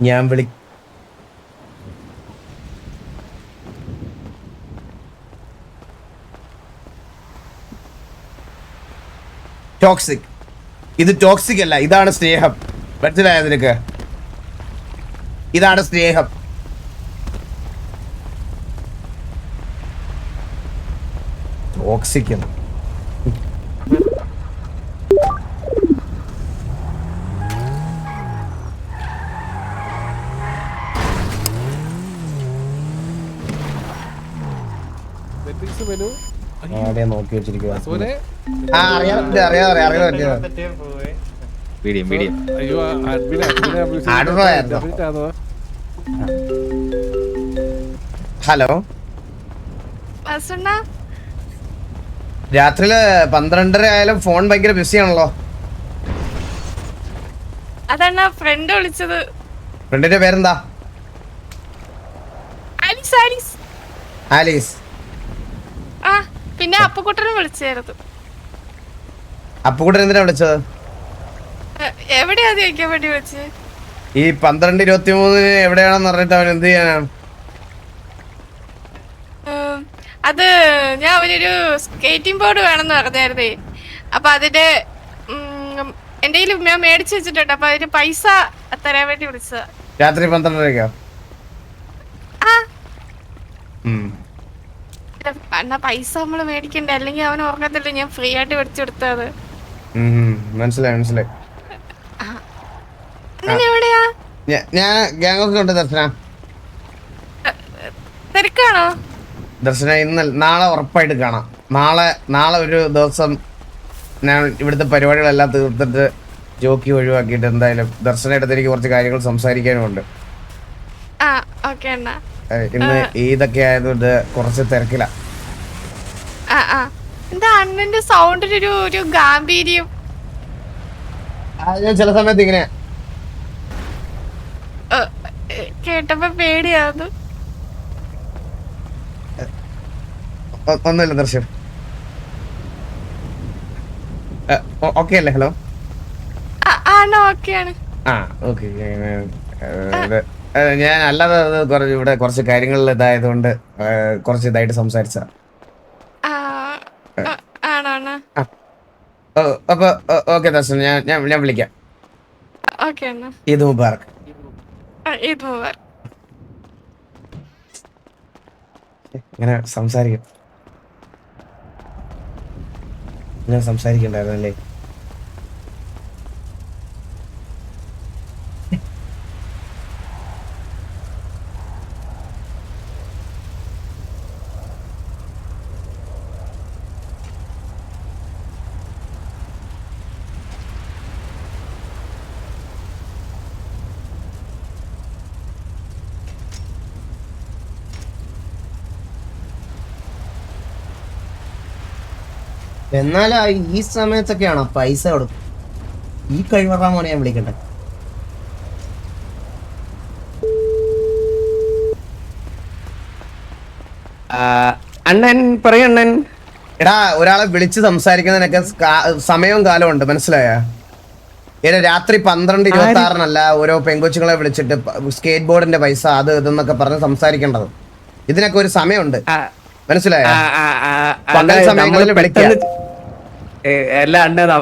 ഞാൻ ടോക്സിക്. ഇത് ടോക്സിക് അല്ല, ഇതാണ് സ്നേഹം. മനസ്സിലായോ നിനക്ക്? ഇതാണ് സ്നേഹം. ടോക്സിക് എന്ന് നോക്കി വെച്ചിരിക്കുക. ഹലോ, രാത്രിയില് 12:30 ആയാലും ഫോൺ ഭയങ്കര ബിസി ആണല്ലോ. അതാണ് ഫ്രണ്ട് വിളിച്ചത്. ഫ്രണ്ടിന്റെ പേരെന്താ? Alice Alice. ആലീസ്. ആ പിന്നെ അപ്പുക്കുട്ടനും വിളിച്ചായിരുന്നു. അപ്പുകൂട്ടൻ എന്തിനാ വിളിച്ചത്? എവിടെയാ ചോദിക്കാൻ വേണ്ടി വിളിച്ചത്? ഈ 12:23 എവിടെയാണെന്ന് പറഞ്ഞിട്ട് അവൻ എന്ത് ചെയ്യാനാണ്? അത് ഞാൻ അവനൊരു സ്കേറ്റിംഗ് ബോർഡ് വേണമെന്ന് പറഞ്ഞായിരുന്നേ. അപ്പൊ അതിന്റെ എന്റെ കയ്യിൽ ഞാൻ മേടിച്ചു വെച്ചിട്ടുണ്ട്. അപ്പൊ അതിന്റെ പൈസ തരാൻ വേണ്ടി വിളിച്ചതാ. രാത്രി 12:30 അണ്ണാ പൈസ നമ്മള് മേടിക്കണ്ടേ, അല്ലെങ്കിൽ അവൻ ഓർക്കത്തില്ല ഞാൻ ഫ്രീ ആയിട്ട് മേടിച്ചു കൊടുത്തത്. മനസ്സിലായി മനസ്സിലായി. എവിടെയാ? ഞാൻ ഗ്യാങ് ഒക്കെ ഉണ്ട് ദർശന. തിരക്കാണോ? ദർശന നാളെ ഉറപ്പായിട്ട് കാണാം. നാളെ ഒരു ദിവസം ഞാൻ ഇവിടുത്തെ പരിപാടികളെല്ലാം തീർത്തിട്ട് ജോക്കി ഒഴിവാക്കിയിട്ട് എന്തായാലും ദർശന എടുത്ത് എനിക്ക് കുറച്ച് കാര്യങ്ങൾ സംസാരിക്കാനുമുണ്ട്. ഇന്ന് ഈദൊക്കെ ആയതുകൊണ്ട് കുറച്ച് തിരക്കില. എന്താ അണ്ണന്റെ സൗണ്ടിന് ഒരു ഗാംഭീര്യം? ഞാൻ ചില സമയത്ത് ഇങ്ങനെ കേട്ടപ്പോ പേടിയാന്നു. ഒന്നുമില്ല ദർശൻ. ഓക്കെ അല്ലേ? ഹലോ. ഓക്കെ. ഞാൻ അല്ലാതെ ഇവിടെ കുറച്ച് കാര്യങ്ങളിൽ ഇതായതുകൊണ്ട് കുറച്ച് ഇതായിട്ട് സംസാരിച്ച. അപ്പൊ ഓക്കെ ദർശൻ, ഞാൻ വിളിക്കാം. ഈദ് മുബാറക്. ഇങ്ങനെ സംസാരിക്കണ്ടായിരുന്നല്ലേ? എന്നാലും ഈ സമയത്തൊക്കെയാണോ പൈസ കൊടുക്കും? ഈ കഴിവറാ മോനെ ഞാൻ വിളിക്കട്ടെ. അണ്ണൻ പറയണ്ണൻ. എടാ, ഒരാളെ വിളിച്ച് സംസാരിക്കുന്നതിനൊക്കെ സമയവും കാലവും ഉണ്ട്, മനസ്സിലായ? രാത്രി 12:26 ഓരോ പെങ്കൊച്ചുങ്ങളെ വിളിച്ചിട്ട് സ്കേറ്റ് ബോർഡിന്റെ പൈസ അത് ഇതെന്നൊക്കെ പറഞ്ഞ് സംസാരിക്കേണ്ടത്. ഇതിനൊക്കെ ഒരു സമയമുണ്ട്, മനസ്സിലായ? പകൽ സമയങ്ങളിൽ വിളിക്കാം. അല്ല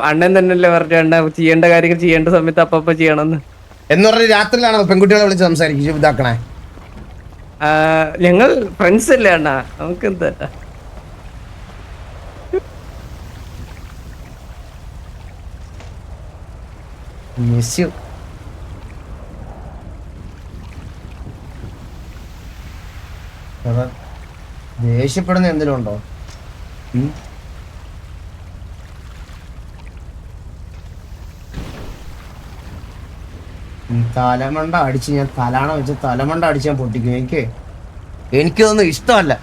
അണ്ണൻ തന്നെയല്ലേ പറഞ്ഞു അണ്ണ ചെയ്യേണ്ട കാര്യങ്ങൾ ചെയ്യേണ്ട സമയത്ത് അപ്പ ചെയ്യണമെന്ന്. എന്ന് പറഞ്ഞ് രാത്രിയിലാണോ പെൺകുട്ടികളെ വിളിച്ച് സംസാരിക്കും ഇതാക്കണേ? ഞങ്ങൾ ഫ്രണ്ട്സ് അല്ലേ അണ്ണ, നമുക്ക് എന്താ? Miss you. ദേഷ്യപ്പെടുന്ന എന്തെങ്കിലും ഉണ്ടോ? തലമണ്ട അടിച്ച് ഞാൻ തലാണ വെച്ച് തലമണ്ട അടിച്ച് ഞാൻ പൊട്ടിക്കും. എനിക്കതൊന്നും ഇഷ്ടമല്ല.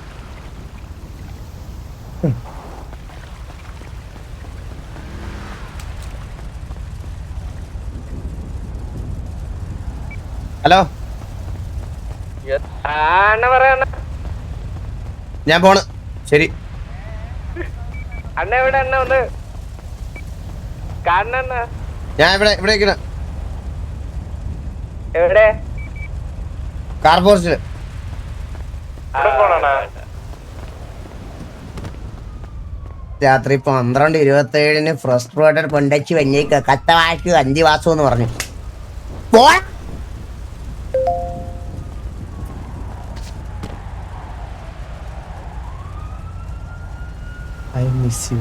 ഹലോ, ഞാൻ പോണ്. ശരി. അണ്ണ എവിടെ? അണ്ണ ഒന്ന് കാണണ. ഞാൻ ഇവിടെ എവിടെ? കാർ പോർച്ചില്. രാത്രി 12:27 ഫ്രസ്ട്രേറ്റഡ് കൊണ്ടച്ച് വന്നേക്ക് കത്തവാക്ക് 5 മാസം എന്ന് പറഞ്ഞു. I miss you.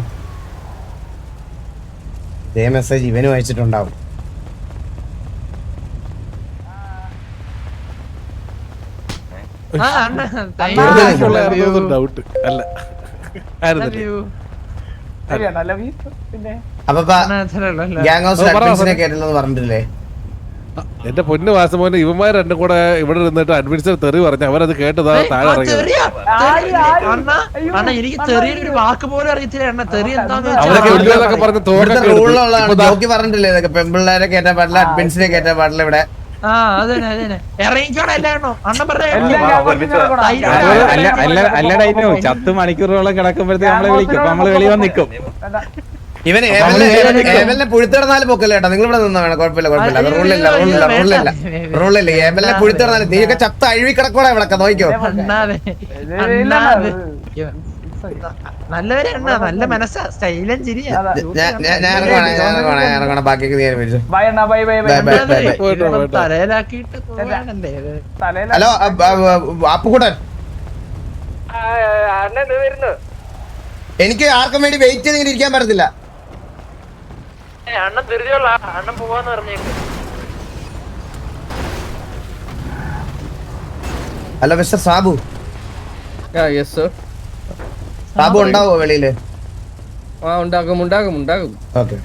ഇതേ മെസ്സേജ് ഇവനും അയച്ചിട്ടുണ്ടാവും. അപ്പൊ ഗ്യാങ് ഹൗസിൽ അഡ്മിഷനെ കേട്ടില്ലെന്ന് പറഞ്ഞിട്ടില്ലേ? എന്റെ പൊന്നു വാസമോനെ ഇവന്മാർ രണ്ടും കൂടെ ഇവിടെ നിന്നിട്ട് അഡ്മിനിസ്റ്റർ തെറി പറഞ്ഞു അവരത് കേട്ടതാ താഴെ ഇറങ്ങിയത്. എനിക്ക് ചെറിയൊരു വാക്ക് പോലും അറിയത്തില്ല അണ്ണ തെറി എന്താന്ന് അവരൊക്കെ വലിയതൊക്കെ പറഞ്ഞ് തോന്നൊക്കെ റൂളുള്ളതാണ്. ജോക്കി പറഞ്ഞിട്ടില്ലേ ഇതൊക്കെ പെൺപിള്ളേരെ കയറ്റാൻ പാടില്ല, അഡ്മിൻസിനെ കയറ്റാൻ പാടില്ല ഇവിടെ. അതന്നെ ഇറങ്ങിക്കോടെ എല്ലാണോ അണ്ണൻ അല്ലടോ 10 മണിക്കൂറോളം കിടക്കുമ്പോഴത്തേക്ക് നമ്മളെ വിളിക്കും. അപ്പൊ നമ്മള് വെളി വന്ന് നിക്കും. ഇവന് ഏവലിനെ പുഴുത്തിടന്നാലും പൊക്കല്ല കേട്ടോ. നിങ്ങൾ ഇവിടെ നിന്നാ വേണം, കുഴപ്പമില്ല. റൂളില്ല. ഏവലിനെ പുഴുത്തിടന്നാലും നീയൊക്കെ ചത്ത അഴുവി കിടക്കൂടെ ഇവിടെ നോക്കിക്കോ. നല്ലവരെ അണ്ണ നല്ല മനസ്സാ സ്റ്റൈലൻ ചിരിയാ. ഞാൻ ബാക്കിയൊക്കെ നീ അനുഭവിച്ചു. തലയിലാക്കിട്ട് പോവാനല്ലേ ഹലോ അപ്പുകൂട്ടൻ, എനിക്ക് ആർക്കും വേണ്ടി വെയിറ്റ് ചെയ്ത് ഇങ്ങനെ ഇരിക്കാൻ പറ്റത്തില്ല. അണ്ണൻ ധൃതിയുള്ള അണ്ണൻ പോവാന്ന് പറഞ്ഞേക്ക്. Hello mister Sabu. സാബു ഉണ്ടാവോ വെളിയില്? ഉണ്ടാകും. ഓക്കെ.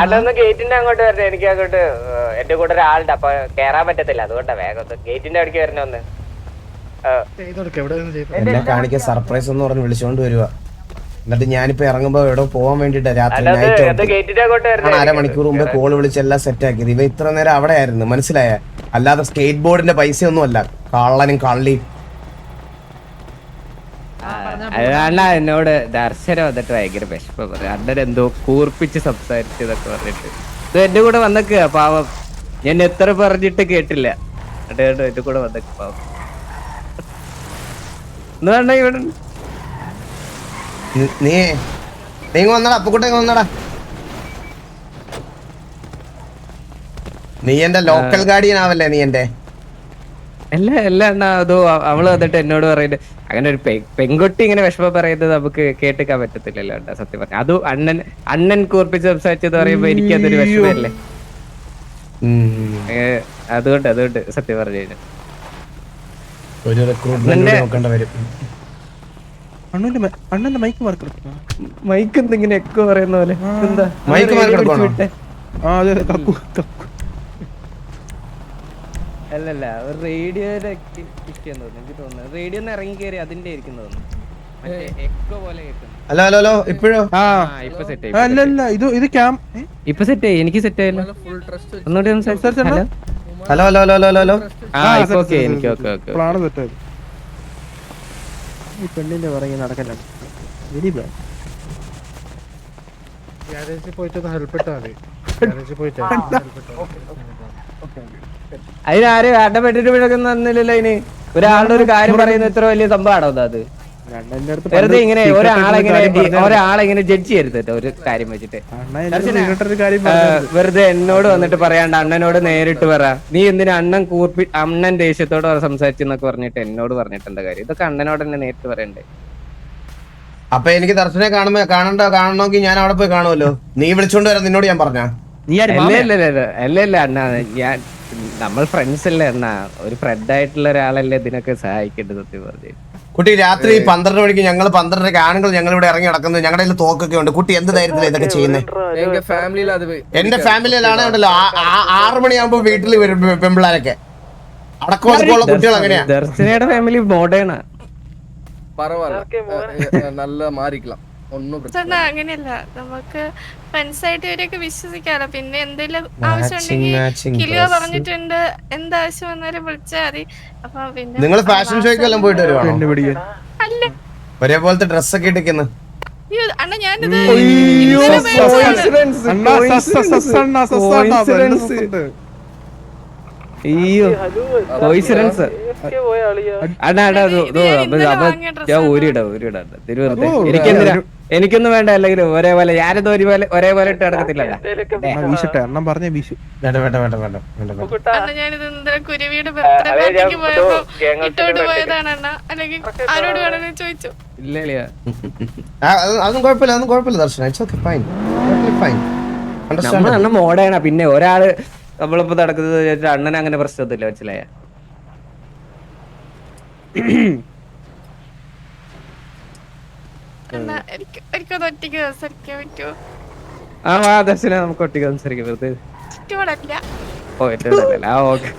അതൊന്ന് ഗേറ്റിന്റെ അങ്ങോട്ട് വരണേ. എനിക്ക് അങ്ങോട്ട് എന്റെ കൂടെ ഒരാളുണ്ട്, അപ്പൊ കേറാൻ പറ്റത്തില്ല. അതുകൊണ്ടാ വേഗം ഗേറ്റിന്റെ അടുക്ക് വരണ ഒന്ന്. എന്നെ കാണിക്കാൻ സർപ്രൈസ് എന്ന് പറഞ്ഞ് വിളിച്ചോണ്ട് വരുവാ. എന്നിട്ട് ഞാനിപ്പോ ഇറങ്ങുമ്പോ എവിടെ പോവാൻ വേണ്ടിട്ടാ രാത്രി ഗേറ്റിന്റെ അങ്ങോട്ട് വരണേ. അരമണിക്കൂർ മുമ്പേ കോള് വിളിച്ച് എല്ലാം സെറ്റ് ആക്കിയത്. ഇവ ഇത്ര നേരം അവിടെ ആയിരുന്നു, മനസ്സിലായ? അല്ലാതെ സ്കേറ്റ് ബോർഡിന്റെ പൈസ ഒന്നും അല്ല. കള്ളനും കള്ളിയും. അണ്ണ എന്നോട് ദർശനം വന്നിട്ട് ഭയങ്കര വിഷമം പറഞ്ഞു. അണ്ണൻ എന്തോ കൂർപ്പിച്ച് സംസാരിച്ചതൊക്കെ പറഞ്ഞിട്ട് ഇത് എന്റെ കൂടെ വന്നേക്കുക പാവം. ഞാൻ എത്ര പറഞ്ഞിട്ട് കേട്ടില്ല. എന്റെ കൂടെ വന്നേക്ക് പാവം. എന്താ ഇവിടെ നീ വന്നടാ അപ്പുക്കുട്ടൻ വന്നടാ. നീ എന്റെ ലോക്കൽ ഗാർഡിയൻ ആവല്ലേ നീ എന്റെ? അല്ല അണ്ണാ, അതോ അവള് വന്നിട്ട് എന്നോട് പറയുന്നത് അങ്ങനെ ഒരു പെൺകുട്ടി ഇങ്ങനെ വിഷമം പറയുന്നത് നമുക്ക് കേട്ടിക്കാൻ പറ്റത്തില്ലല്ലോ അണ്ണാ. സത്യം പറഞ്ഞു അതും അണ്ണൻ കൂർപ്പിച്ച് സംസാരിച്ചത് പറയുമ്പോ എനിക്കതൊരു വിഷമല്ലേ. അതുകൊണ്ട് സത്യം പറഞ്ഞു കഴിഞ്ഞാൽ ഒരു റിക്രൂട്ട്മെന്റ് നോക്കേണ്ട വരും. മൈക്ക് എന്തെങ്കിലും എക്കോ പറയുന്ന പോലെ എന്താ മൈക്ക് അല്ലല്ല റേഡിയോയുടെ എനിക്ക് തോന്നുന്നു റേഡിയോ ഒന്ന് ഇറങ്ങി കയറി അതിന്റെ ആയിരിക്കും തോന്നുന്നു. എക്കോ പോലെ കേൾക്കുന്നു. ഹലോ ഹലോ ഹലോ ഇപ്പോഴോ? ഇപ്പൊ സെറ്റ് ഇപ്പൊ സെറ്റ് ആയി. എനിക്ക് സെറ്റ് ആയല്ലോ. ഒന്നുകൂടി hello hello hello hello hello. Okay എനിക്ക് ഓക്കെ ഈ പെണ്ണിന്റെ പുറകെ നടക്കല്ല. Very bad. അതിനാരും അടപെട്ടിട്ട് പിഴക്കുന്ന തന്നില്ലല്ലോ. അതിന് ഒരാളുടെ ഒരു കാര്യം പറയുന്ന ഇത്ര വലിയ സംഭവമാണോ അത്? വെറുതെ ഇങ്ങനെ ഒരാളെങ്ങനെ ജഡ്ജ് ചെയ്യരുത് ഒരു കാര്യം വെച്ചിട്ട്. വെറുതെ എന്നോട് വന്നിട്ട് പറയാണ്ട് അണ്ണനോട് നേരിട്ട് പറ. നീ എന്തിനാ അണ്ണൻ ദേഷ്യത്തോടെ സംസാരിച്ചെന്നൊക്കെ പറഞ്ഞിട്ട് എന്നോട് പറഞ്ഞിട്ട് എന്താ കാര്യം? ഇതൊക്കെ അണ്ണനോട് തന്നെ നേരിട്ട് പറയണ്ടേ. അപ്പൊ എനിക്ക് ദർശനെ കാണണമെങ്കിൽ ഞാൻ അവിടെ പോയി കാണുമല്ലോ. നീ വിളിച്ചോണ്ട് വരാൻ നിന്നോട് ഞാൻ പറഞ്ഞ? അല്ല അണ്ണാ, ഞാൻ നമ്മൾ ഫ്രണ്ട്സ് അല്ലേ അണ്ണാ. ഒരു ഫ്രണ്ട് ആയിട്ടുള്ള ഒരാളല്ലേ ഇതിനൊക്കെ സഹായിക്കേണ്ടത് സത്യം പറഞ്ഞു. കുട്ടി രാത്രി 12 മണിക്ക് ഞങ്ങൾ 12 ആണുങ്ങൾ ഞങ്ങൾ ഇവിടെ ഇറങ്ങി നടക്കുന്നത്. ഞങ്ങളുടെ കയ്യിൽ തോക്കൊക്കെ ഉണ്ട്. കുട്ടി എന്ത് ധൈര്യത്തിലാണ് ഇതൊക്കെ ചെയ്യുന്നത്? എന്റെ ഫാമിലിയിലാണ് ഉണ്ടല്ലോ 6 മണിയാകുമ്പോ വീട്ടിൽ വരും പെമ്പിള്ളാരൊക്കെ. അടക്കമുള്ള കുട്ടികൾ അങ്ങനെയാ. ദർശനയുടെ ഫാമിലി മോഡേണാ. നല്ല മാറിக்கலாம். അങ്ങനെയല്ല, നമുക്ക് ഫ്രണ്ട്സായിട്ട് ഇവരെയൊക്കെ വിശ്വസിക്കാലോ. പിന്നെ എന്തെങ്കിലും ആവശ്യമുണ്ടെങ്കിൽ കിലിയോ പറഞ്ഞിട്ടുണ്ട്, എന്താവശ്യം വന്നാലും വിളിച്ചാൽ മതി. അപ്പൊ പിന്നെ നിങ്ങൾ ഫാഷൻ ഷോയ്ക്കെല്ലാം പോയിട്ട് വരുവാണോ? അല്ല, ഒരേപോലത്തെ ഡ്രസ്സൊക്കെ ഇട്ടിരിക്കുന്നു. അണ്ണ ഞാനിത് എനിക്കൊന്നും വേണ്ട. അല്ലെങ്കിൽ ഒരേപോലെ ഞാനിത് ഒരേപോലെ ഇട്ട് നടക്കത്തില്ലല്ലോ. ഞാനിത് കുരുവിയുടെ ബർത്ത്ഡേ പാർട്ടിക്ക് പോയപ്പോ ഇട്ടോട്ട് പോയതാണ് അണ്ണ. അല്ലെങ്കിൽ ആരോട് വേണമെന്ന് ചോദിച്ചു. ഇല്ല അതൊന്നും കുഴപ്പമില്ല ദർശന. അണ്ണൻ മോഡേണാ. പിന്നെ ഒരാള് നമ്മളിപ്പോ നടക്കുന്നത് അണ്ണൻ അങ്ങനെ പ്രശ്നത്തില്ല, മനസ്സിലായ? അണ്ണാ എനിക്കത് ഒറ്റയ്ക്ക് സംസാരിക്കാൻ പറ്റുമോ? ആ വാ ദർശന നമുക്ക് ഒറ്റയ്ക്ക് സംസാരിക്കാം വെറുതെ. ചുറ്റോടല്ല. ഓ ഏറ്റവും ആ ഓക്കെ.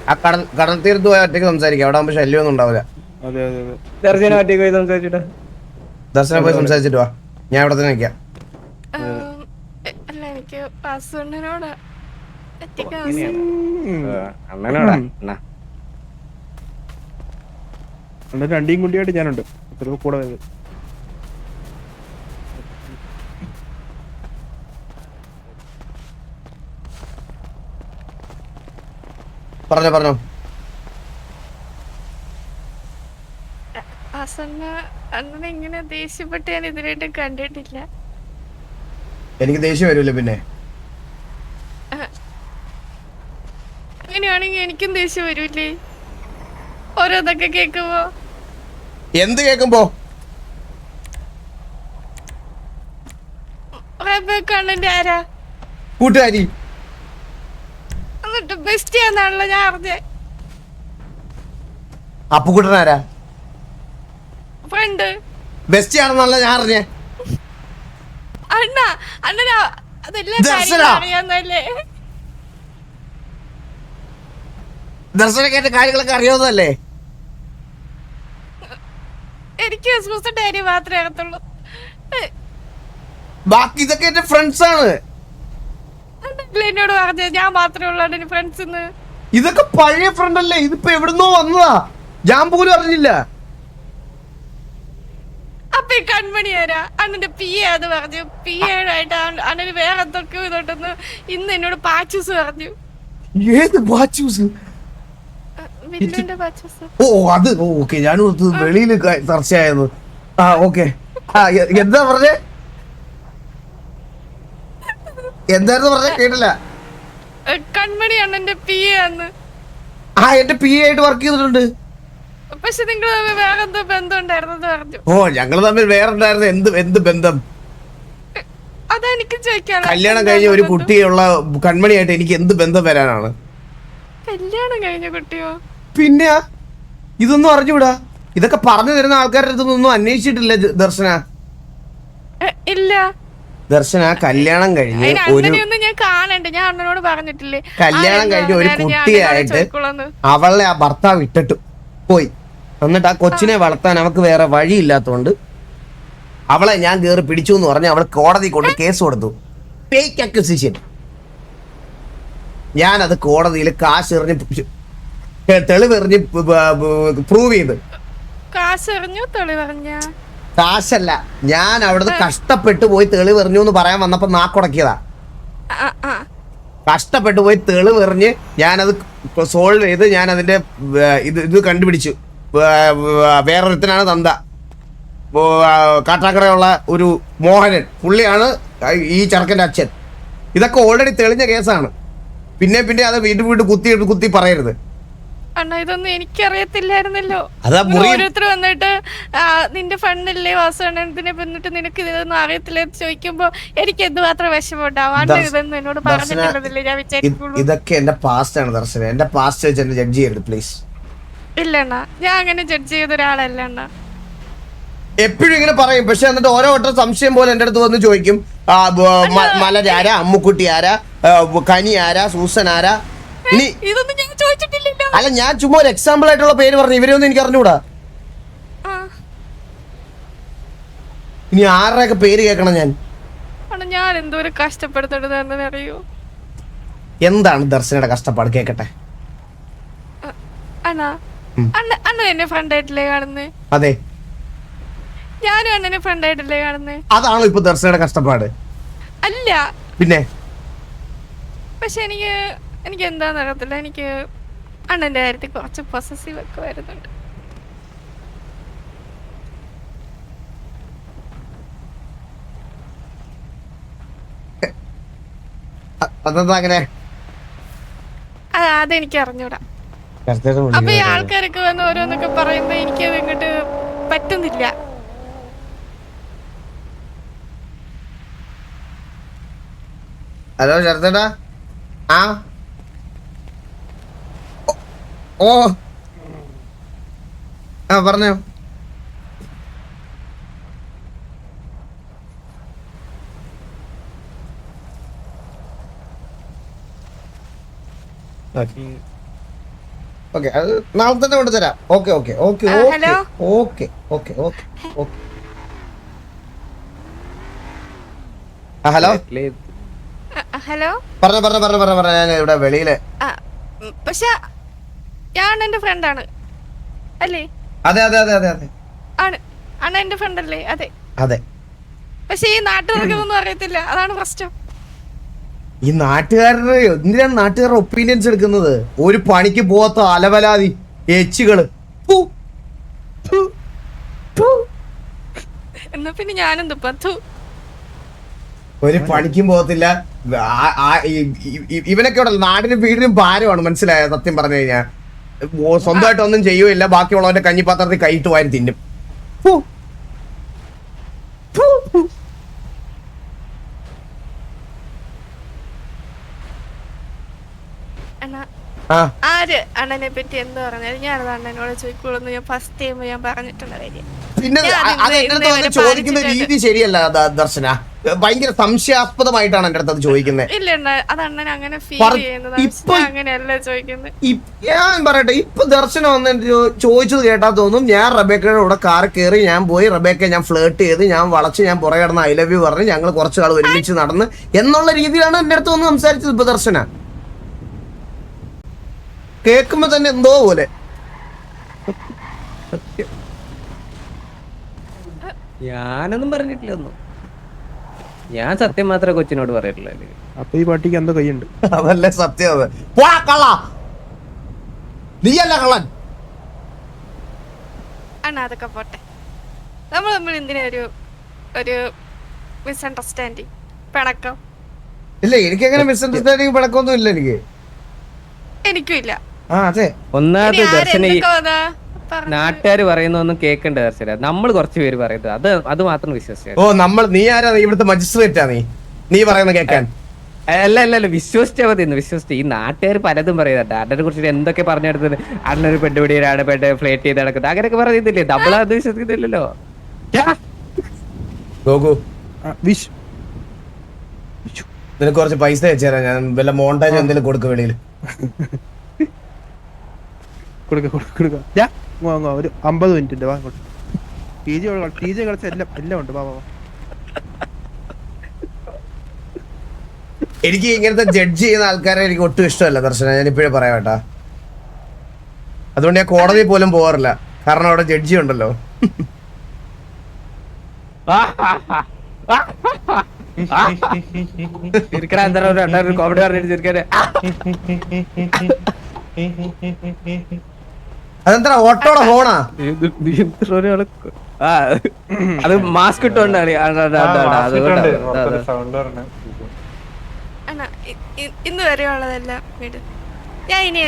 ആ കടൽ തീർത്ത് പോയാൽ ഒറ്റയ്ക്ക് സംസാരിക്കാം, അവിടെ ആകുമ്പോ ശല്യമൊന്നും ഉണ്ടാവില്ല. അതെ അതെ അതെ. ദർശന ഒറ്റയ്ക്ക് പോയി സംസാരിച്ചിട്ടാ. ദർശനം പോയി സംസാരിച്ചിട്ട് വാ, ഞാൻ ഇവിടെ തന്നെ നിൽക്കാം. അല്ല എനിക്ക് വാസുണ്ണനോട് ഒറ്റയ്ക്ക് അണ്ണനോടാ അണ്ണാ. എന്നിട്ട് രണ്ടിയും കുട്ടിയായിട്ട് ഞാനുണ്ട് ചിലപ്പോ കൂടെ വരുന്നത്. പറഞ്ഞോ. വാസുണ്ണ അണ്ണനെ ഇങ്ങനെ ദേഷ്യപ്പെട്ട് ഞാൻ ഇതിനായിട്ട് കണ്ടിട്ടില്ല. എനിക്ക് ദേഷ്യം വരൂല പിന്നെ. അങ്ങനെയാണെങ്കിൽ എനിക്കും ദേഷ്യം വരൂലേ ഓരോന്നൊക്കെ കേക്കുമ്പോ? എന്ത് കേൾക്കുമ്പോ? കണ്ണന്റെ ആരാ? കൂട്ടുകാരി. എന്നിട്ട് ബെസ്റ്റ് ആണെന്നാണല്ലോ ഞാൻ അറിഞ്ഞേ. അപ്പുക്കുട്ടനാരാ? ഫ്രണ്ട്. ബെസ്റ്റ് ആണെന്നല്ല ഞാൻ അറിഞ്ഞേ. അണ്ണാ അണ്ണനാ അതെല്ലാം ദർശന. അറിയാന്നല്ലേ? ദർശനം കേട്ട കാര്യങ്ങളൊക്കെ അറിയാവുന്നതല്ലേ? എനിക്ക് സൂസന്റെ കാര്യം മാത്രമേ അറിയത്തുള്ളൂ. ബാക്കി ഇതൊക്കെ എന്റെ ഫ്രണ്ട്സ് ആണ്. അണ്ണല്ലേ എന്നോട് പറഞ്ഞത് ഞാൻ മാത്രമേ ഉള്ളൂ ഫ്രണ്ട്സ്. ഇതൊക്കെ പഴയ ഫ്രണ്ട് അല്ലേ, ഇതിപ്പോ എവിടുന്നോ വന്നതാ, ഞാൻ പോലും അറിഞ്ഞില്ല. അപ്പൊ ഈ കൺമണി ആരാ? അണ്ണന്റെ പി എ അത് പറഞ്ഞു. പി എടായിട്ട് അണ്ണന് വേറെ എന്തൊക്കെയോ ഇതോട്ടൊന്ന് ഇന്ന് എന്നോട് പാച്ചൂസ് പറഞ്ഞു. ഏത് ബാച്ചൂസ്? വില്ലുന്റെ പാച്ചൂസ്. ഓ അത് ഓക്കെ, ഞാൻ വെളിയിൽ ചർച്ചയായത്. ആ ഓക്കെ. എന്താ പറഞ്ഞേ? എന്തായിരുന്നു പറഞ്ഞേ? കേട്ടില്ല. കൺമണി അണ്ണന്റെ പി എ ആണ്. ആ എന്റെ പി ആയിട്ട് വർക്ക് ചെയ്തിട്ടുണ്ട്. പക്ഷെ നിങ്ങൾ തമ്മിൽ വേറെ എന്തോ ബന്ധം ഉണ്ടായിരുന്നെന്ന് പറഞ്ഞു. ഓ ഞങ്ങൾ തമ്മിൽ വേറെ ഉണ്ടായിരുന്ന എന്ത് ബന്ധം? അതെനിക്ക് ചോദിക്കാനുള്ള. കല്യാണം കഴിഞ്ഞ ഒരു കുട്ടിയുള്ള കൺമണിയായിട്ട് എനിക്ക് എന്ത് ബന്ധം വരാനാണ്? കല്യാണം കഴിഞ്ഞ കുട്ടിയോ? പിന്നെ ഇതൊന്നും അറിഞ്ഞൂടാ. ഇതൊക്കെ പറഞ്ഞു തരുന്ന ആൾക്കാരുടെ അടുത്തൊന്നും അന്വേഷിച്ചിട്ടില്ല ദർശന. ഇല്ല ദർശന കല്യാണം കഴിഞ്ഞ് അങ്ങനെയൊന്നും ഞാൻ കാണണ്ട്. ഞാൻ അണ്ണനോട് പറഞ്ഞിട്ടില്ലേ കല്യാണം കഴിഞ്ഞ ഒരു കുട്ടിയായിട്ട് അവളെ ആ ഭർത്താവ് ഇട്ടിട്ട് പോയി. എന്നിട്ട് ആ കൊച്ചിനെ വളർത്താൻ അവക്ക് വേറെ വഴിയില്ലാത്തോണ്ട് അവളെ ഞാൻ കേറി പിടിച്ചു എന്ന് പറഞ്ഞ് അവൾ കോടതി കൊണ്ട് കേസ് കൊടുത്തു. Fake acquisition. ഞാനത് കോടതിയിൽ കാശ് എറിഞ്ഞ് തെളിവെറിഞ്ഞ് പ്രൂവ് ചെയ്ത്. കാശെറിഞ്ഞു തെളിവെറിഞ്ഞ? കാശല്ല, ഞാൻ അവിടുന്ന് കഷ്ടപ്പെട്ട് പോയി തെളിവെറിഞ്ഞു എന്ന് പറയാൻ വന്നപ്പോ നാക്കുടക്കിയതാ. കഷ്ടപ്പെട്ട് പോയി തെളിവെറിഞ്ഞ് ഞാനത് സോൾവ് ചെയ്ത് ഞാൻ അതിന്റെ ഇത് കണ്ടുപിടിച്ചു. വേറൊരുത്തനാണ് തന്ത, കാട്ടാക്കടയുള്ള ഒരു മോഹനൻ, പുള്ളിയാണ് ഈ ചെറുക്കൻ്റെ അച്ഛൻ. ഇതൊക്കെ ഓൾറെഡി തെളിഞ്ഞ കേസാണ്. പിന്നെ അത് വീണ്ടും കുത്തി പറയരുത്. അണ്ണാ ഇതൊന്നും എനിക്കറിയത്തില്ലായിരുന്നല്ലോ. ഓരോരുത്തർ വന്നിട്ട് നിന്റെ ഫണ്ടല്ലേ വാസവണ്ണനെ വന്നിട്ട് നിനക്ക് ഇതൊന്നും അറിയത്തില്ല ചോദിക്കുമ്പോ എനിക്ക് എന്തുമാത്രം വിഷമമുണ്ടാവും. അണ്ണൻ ഇതൊന്നും എന്നോട് പറഞ്ഞിട്ടില്ലെന്നല്ലേ ഞാൻ വിചാരിക്കുള്ളൂ. ഇതൊക്കെ എന്റെ പാസ്റ്റ് ആണ് ദർശനം. എന്റെ പാസ്റ്റ് വെച്ച് എന്നെ ജഡ്ജ് ചെയ്യരുത് പ്ലീസ്. ഇല്ല അണ്ണാ, ഞാൻ അങ്ങനെ ജഡ്ജ് ചെയ്ത ഒരാളല്ല അണ്ണാ. എപ്പോഴും ഇങ്ങനെ പറയും, പക്ഷെ എന്നിട്ട് ഓരോ വട്ടം സംശയം പോലെ എന്റെ അടുത്ത് വന്ന് ചോദിക്കും. മലരാരാ, അമ്മുക്കുട്ടി ആരാ, കനി ആരാ, സൂസൻ ആരാ. ഇതൊന്നും ഞാൻ ചോദിച്ചിട്ടില്ലല്ലോ. അല്ല, ഞാൻ ചുമ്മാ ഒരു എക്സാമ്പിൾ ആയിട്ടുള്ള പേര് പറഞ്ഞു. ഇവരെയൊന്നും എനിക്ക് അറിഞ്ഞൂടാ. ഇനി ആരുടെയൊക്കെ പേര് കേൾക്കണം ഞാൻ? ഞാൻ എന്തോരം കഷ്ടപ്പെടുത്തേണ്ടതെന്ന് അറിയോ? എന്താണ് ദർശനയുടെ കഷ്ടപ്പാട്? കേക്കട്ടെ. അണ്ണാ അണ്ണൻ എന്നെ ഫ്രണ്ടായിട്ടല്ലേ കാണുന്നേ? അതെ, ഞാനും അണ്ണനെ ഫ്രണ്ടായിട്ടല്ലേ കാണുന്നേ? അതാണോ ഇപ്പൊ ദർശനയുടെ കഷ്ടപ്പാട്? അല്ല പിന്നെ. പക്ഷെ എനിക്ക് എന്താന്ന് അറിയത്തില്ല, എനിക്ക് അണ്ണന്റെ കാര്യത്തിൽ കുറച്ച് പൊസസീവ് ഒക്കെ വരുന്നുണ്ട്. അതെന്താ അങ്ങനെ? അതെനിക്ക് അറിഞ്ഞൂടാ. അപ്പൊ ഈ ആൾക്കാരൊക്കെ വന്ന് ഓരോന്നൊക്കെ പറയുമ്പോ എനിക്കത് ഇങ്ങോട്ട് പറ്റുന്നില്ല. ഹലോ ശരത്തേട്ടാ. ആ ഓ ആ പറഞ്ഞോ. ഓക്കെ അത് നാളെ തന്നെ കൊണ്ടുതരാം. Okay okay okay hello? Okay okay okay okay. Hello hello പറഞ്ഞ ഞാൻ ഇവിടെ വെളിയില്. പക്ഷെ ഞാൻ എന്റെ ഫ്രണ്ടാണ് അല്ലേ? അതെ അതെ അതെ അതെ അതെ ആണ്. അണ്ണ എന്റെ ഫ്രണ്ട് അല്ലേ? അതെ അതെ. പക്ഷെ ഈ നാട്ടുകാർക്കൊന്നും അറിയത്തില്ല, അതാണ് പ്രശ്നം. ഈ നാട്ടുകാരുടെ എന്തിനാണ് നാട്ടുകാരുടെ ഒപ്പീനിയൻസ് എടുക്കുന്നത്? ഒരു പണിക്ക് പോകാത്ത അലവലാതി എച്ചുകള്. എന്നാ പിന്നെ ഞാനെന്ത് പത്തു ഒരു പണിക്കും പോകത്തില്ല. ഇവനൊക്കെ ഇവിടെ നാടിനും വീടിനും ഭാരമാണ്, മനസ്സിലായ? സത്യം പറഞ്ഞു കഴിഞ്ഞാൽ സ്വന്തമായിട്ട് ഒന്നും ചെയ്യുകയില്ല, ബാക്കിയുള്ളവന്റെ കഞ്ഞിപ്പാത്രത്തിൽ കൈയിട്ട് വാരി തിന്നും. ആര് അണ്ണനെ പറ്റി എന്ത് പറഞ്ഞാലും ഞാനത് അണ്ണനോട് ചോദിക്കുള്ളൂ. ഞാൻ ഫസ്റ്റ് ടൈം ഞാൻ പറഞ്ഞിട്ടുള്ള കാര്യം. പിന്നെ അത് എന്റെ അടുത്ത് വന്ന് ചോദിക്കുന്ന രീതി ശരിയല്ല ദർശന. ഭയങ്കര സംശയാസ്പദമായിട്ടാണ് എന്റെ അടുത്ത് അത് ചോദിക്കുന്നത്. ഇല്ല അത് അണ്ണൻ അങ്ങനെ ഫീൽ ചെയ്യുന്നത് അങ്ങനെയല്ല ചോദിക്കുന്നത്. ഞാൻ പറയട്ടെ, ഇപ്പൊ ദർശനം വന്ന് ചോദിച്ചത് കേട്ടാ തോന്നും ഞാൻ റബേക്കയുടെ കൂടെ കാർ കയറി, ഞാൻ പോയി റബേക്ക ഞാൻ ഫ്ലേർട്ട് ചെയ്ത്, ഞാൻ വളച്ച്, ഞാൻ പുറകെ കിടന്ന് ഐ ലവ് യു പറഞ്ഞ് ഞങ്ങൾ കുറച്ചു നാൾ ഒരുമിച്ച് നടന്ന് എന്നുള്ള രീതിയിലാണ് എന്റെ അടുത്ത് വന്ന് സംസാരിച്ചത്. ഇപ്പൊ ദർശന കേൾക്കുമ്പോ തന്നെ എന്തോ പോലെ. ഞാനൊന്നും പറഞ്ഞിട്ടില്ല ഒന്നും. ഞാൻ സത്യം മാത്രമേ കൊച്ചിനോട് പറയട്ടില്ല. അപ്പൊ ഈ പട്ടിക്ക് എന്തോ കൈയുണ്ട്. അതല്ലേ സത്യം. നീയല്ല കള്ളൻ. അണ്ണ അതൊക്കെ പോട്ടെ. നമ്മൾ തമ്മിൽ എന്തിനാ ഒരു മിസ്അണ്ടർസ്റ്റാൻഡിങ്, പിണക്കം? ഇല്ല, എനിക്ക് അങ്ങനെ മിസ്അണ്ടർസ്റ്റാൻഡിങ് പിണക്കൊന്നും ഇല്ല. എനിക്കും ഇല്ല. അതെ. ഒന്നാമത് ദർശന നാട്ടുകാര് പറയുന്നൊന്നും കേൾക്കണ്ട ദർശന. നമ്മൾ കുറച്ച് പേര് പറയുന്നത് അത് മാത്രം വിശ്വസിച്ചു. ഓ, നീ ആരാ? ഇവിടുത്തെ മജിസ്ട്രേറ്റാ? നീ പറയുന്ന കേൾക്കാൻ? അല്ല വിശ്വസിച്ചാ മതി. വിശ്വസിച്ച് ഈ നാട്ടുകാർ പലതും പറയുന്നുണ്ട്. അണ്ണനെ കുറിച്ചിട്ട് എന്തൊക്കെ പറഞ്ഞെടുത്തത്, അണ്ണൊരു പെട്ടുപിടിയാണ്, ഫ്ലേറ്റ് ചെയ്ത് നടക്കുന്നത്, അങ്ങനെയൊക്കെ പറയുന്നില്ലേ? നമ്മളത് വിശ്വസിക്കുന്നില്ലല്ലോ. നിനക്ക് കുറച്ച് പൈസ അയച്ചുതരാം ഞാൻ. വല്ല മോണ്ടാജ് എന്തെങ്കിലും കൊടുക്കും വെളിയിൽ. ഒരു 50 മിനിറ്റ് വാ. TJ കളിച്ച എല്ലാം ഉണ്ട്. എനിക്ക് ഇങ്ങനത്തെ ജഡ്ജ് ചെയ്യുന്ന ആൾക്കാരെ എനിക്ക് ഒട്ടും ഇഷ്ടമല്ല ദർശന. ഞാൻ ഇപ്പോഴേ പറയാം കേട്ടാ. അതുകൊണ്ട് ഞാൻ കോടതി പോലും പോകാറില്ല, കാരണം അവിടെ ജഡ്ജി ഉണ്ടല്ലോ. കോമഡി പറഞ്ഞിട്ട് അതെന്താ ഓട്ടോടെ ഹോണാ? അത് മാസ്ക് ഇട്ടോണ്ടാണ്. ഇന്ന് വരെ ഉള്ളതെല്ലാം വീട്. ഞാൻ ഇനി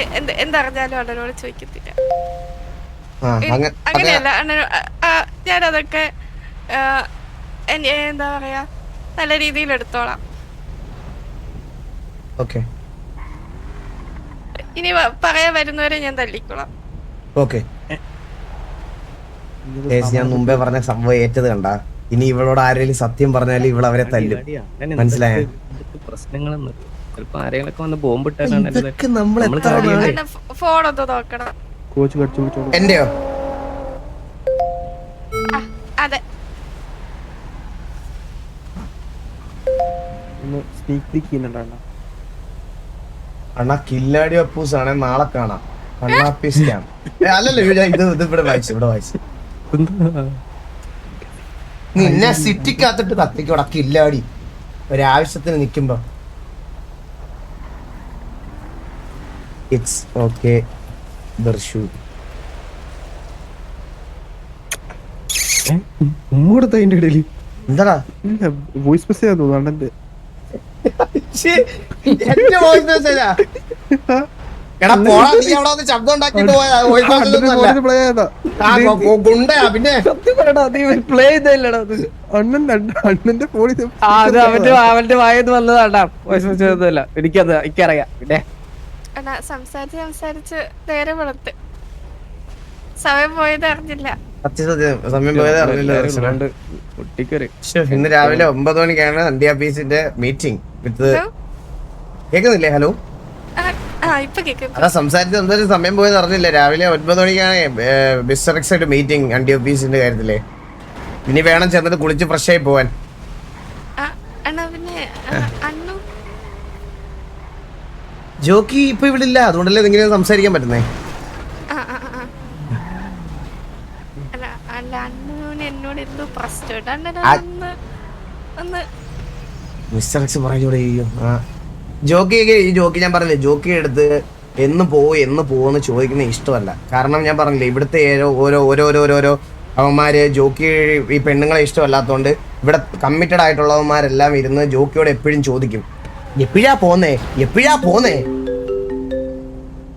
എന്തറിഞ്ഞാലും അണ്ണനോട് ചോദിക്കത്തില്ല. അങ്ങനെയല്ല ഞാനതൊക്കെ എന്താ പറയാ, നല്ല രീതിയിൽ എടുത്തോളാം. ഇനി പറയാൻ വരുന്നവരെ ഞാൻ തല്ലിക്കോളാം. ഞാൻ മുമ്പേ പറഞ്ഞ സംഭവം ഏറ്റത് കണ്ട. ഇനി ഇവളോട് ആരെങ്കിലും സത്യം പറഞ്ഞാലും ഇവൾ അവരെ തല്ലും, മനസ്സിലായ? പ്രശ്നങ്ങളൊന്നും ചിലപ്പോ ആരെങ്കിലൊക്കെ വന്ന് ബോംബിട്ടാണ്. ഫോൺ ഒന്ന് നോക്കണം. എന്റെയോ? അതെ. അണ്ണാ കില്ലാടി അപ്പൂസ് ആണെ നാളെ കാണാം. അല്ലല്ലോ ഇത് ഇവിടെ വായിച്ചു. നിന്നെ സിറ്റിക്കകത്തിട്ട് കത്തിക്കോടാ കില്ലാടി, ഒരാവശ്യത്തിന് നിക്കുമ്പോ. It's okay Darshu. എന്താടാ വോയിസ് മെസ്സേജ് തോന്നുന്നുണ്ട്. എന്റെ വോയിസ് മെസ്സേജാ? എടാ പോടാ, നീ അവിടെ വന്ന് ശബ്ദം ഉണ്ടാക്കിട്ട് പോയാ. പിന്നെ അണ്ണന്റെ ഫോണിൽ അവന്റെ വായത് വന്നതാണ്ടാ. വോയിസ് മെസ്സേജ് ഒന്നുമല്ല. എനിക്കറിയാം. പിന്നെ സംസാരിച്ച് നേരെ വളർത്ത്. സമയം പോയത് അറിഞ്ഞില്ല. സമയം പോയത് അറിഞ്ഞില്ല. ഇന്ന് രാവിലെ 9 മണിക്കാണ് ഇന്ത്യ പീസിന്റെ മീറ്റിംഗ് വിത്ത്. കേൾക്കുന്നില്ലേ? ഹലോ ഇപ്പൊ കേക്കും അതാ സംസാരിച്ച് എന്തൊരു സമയം പോയെന്ന് അറിഞ്ഞില്ല. രാവിലെ 9 മണിക്കാണ് മിസ്റ്റർ എക്സ് ആയിട്ട് മീറ്റിംഗ് അണ്ടി ഓഫീസിന്റെ കാര്യത്തില്. ഇനി വേണം ചെന്നിട്ട് കുളിച്ച് ഫ്രഷ് ആയി പോവാൻ. അണ്ണാ പിന്നെ അണ്ണു ജോക്കി ഇപ്പൊ ഇവിടെ ഇല്ല, അതുകൊണ്ടല്ലേ ഇങ്ങനെ സംസാരിക്കാൻ പറ്റുന്നേ. അല്ല അണ്ണുവിന് എന്നോട് എന്തോ പ്രശ്നമുണ്ട് അണ്ണൻ ഒന്ന് മിസ്റ്റർ എക്സ് പറഞ്ഞൂടെ ജോക്കി ഞാൻ പറഞ്ഞില്ലേ, ജോക്കി എടുത്ത് എന്ന് പോവെന്ന് ചോദിക്കുന്ന ഇഷ്ടമല്ല. കാരണം ഞാൻ പറഞ്ഞില്ലേ, ഇവിടുത്തെ ഓരോ അവന്മാര് ജോക്കി ഈ പെണ്ണുങ്ങളെ ഇഷ്ടമല്ലാത്തതുകൊണ്ട് ഇവിടെ കമ്മിറ്റഡ് ആയിട്ടുള്ളവന്മാരെല്ലാം ഇരുന്ന് ജോക്കിയോട് എപ്പോഴും ചോദിക്കും, എപ്പോഴാ പോന്നേ.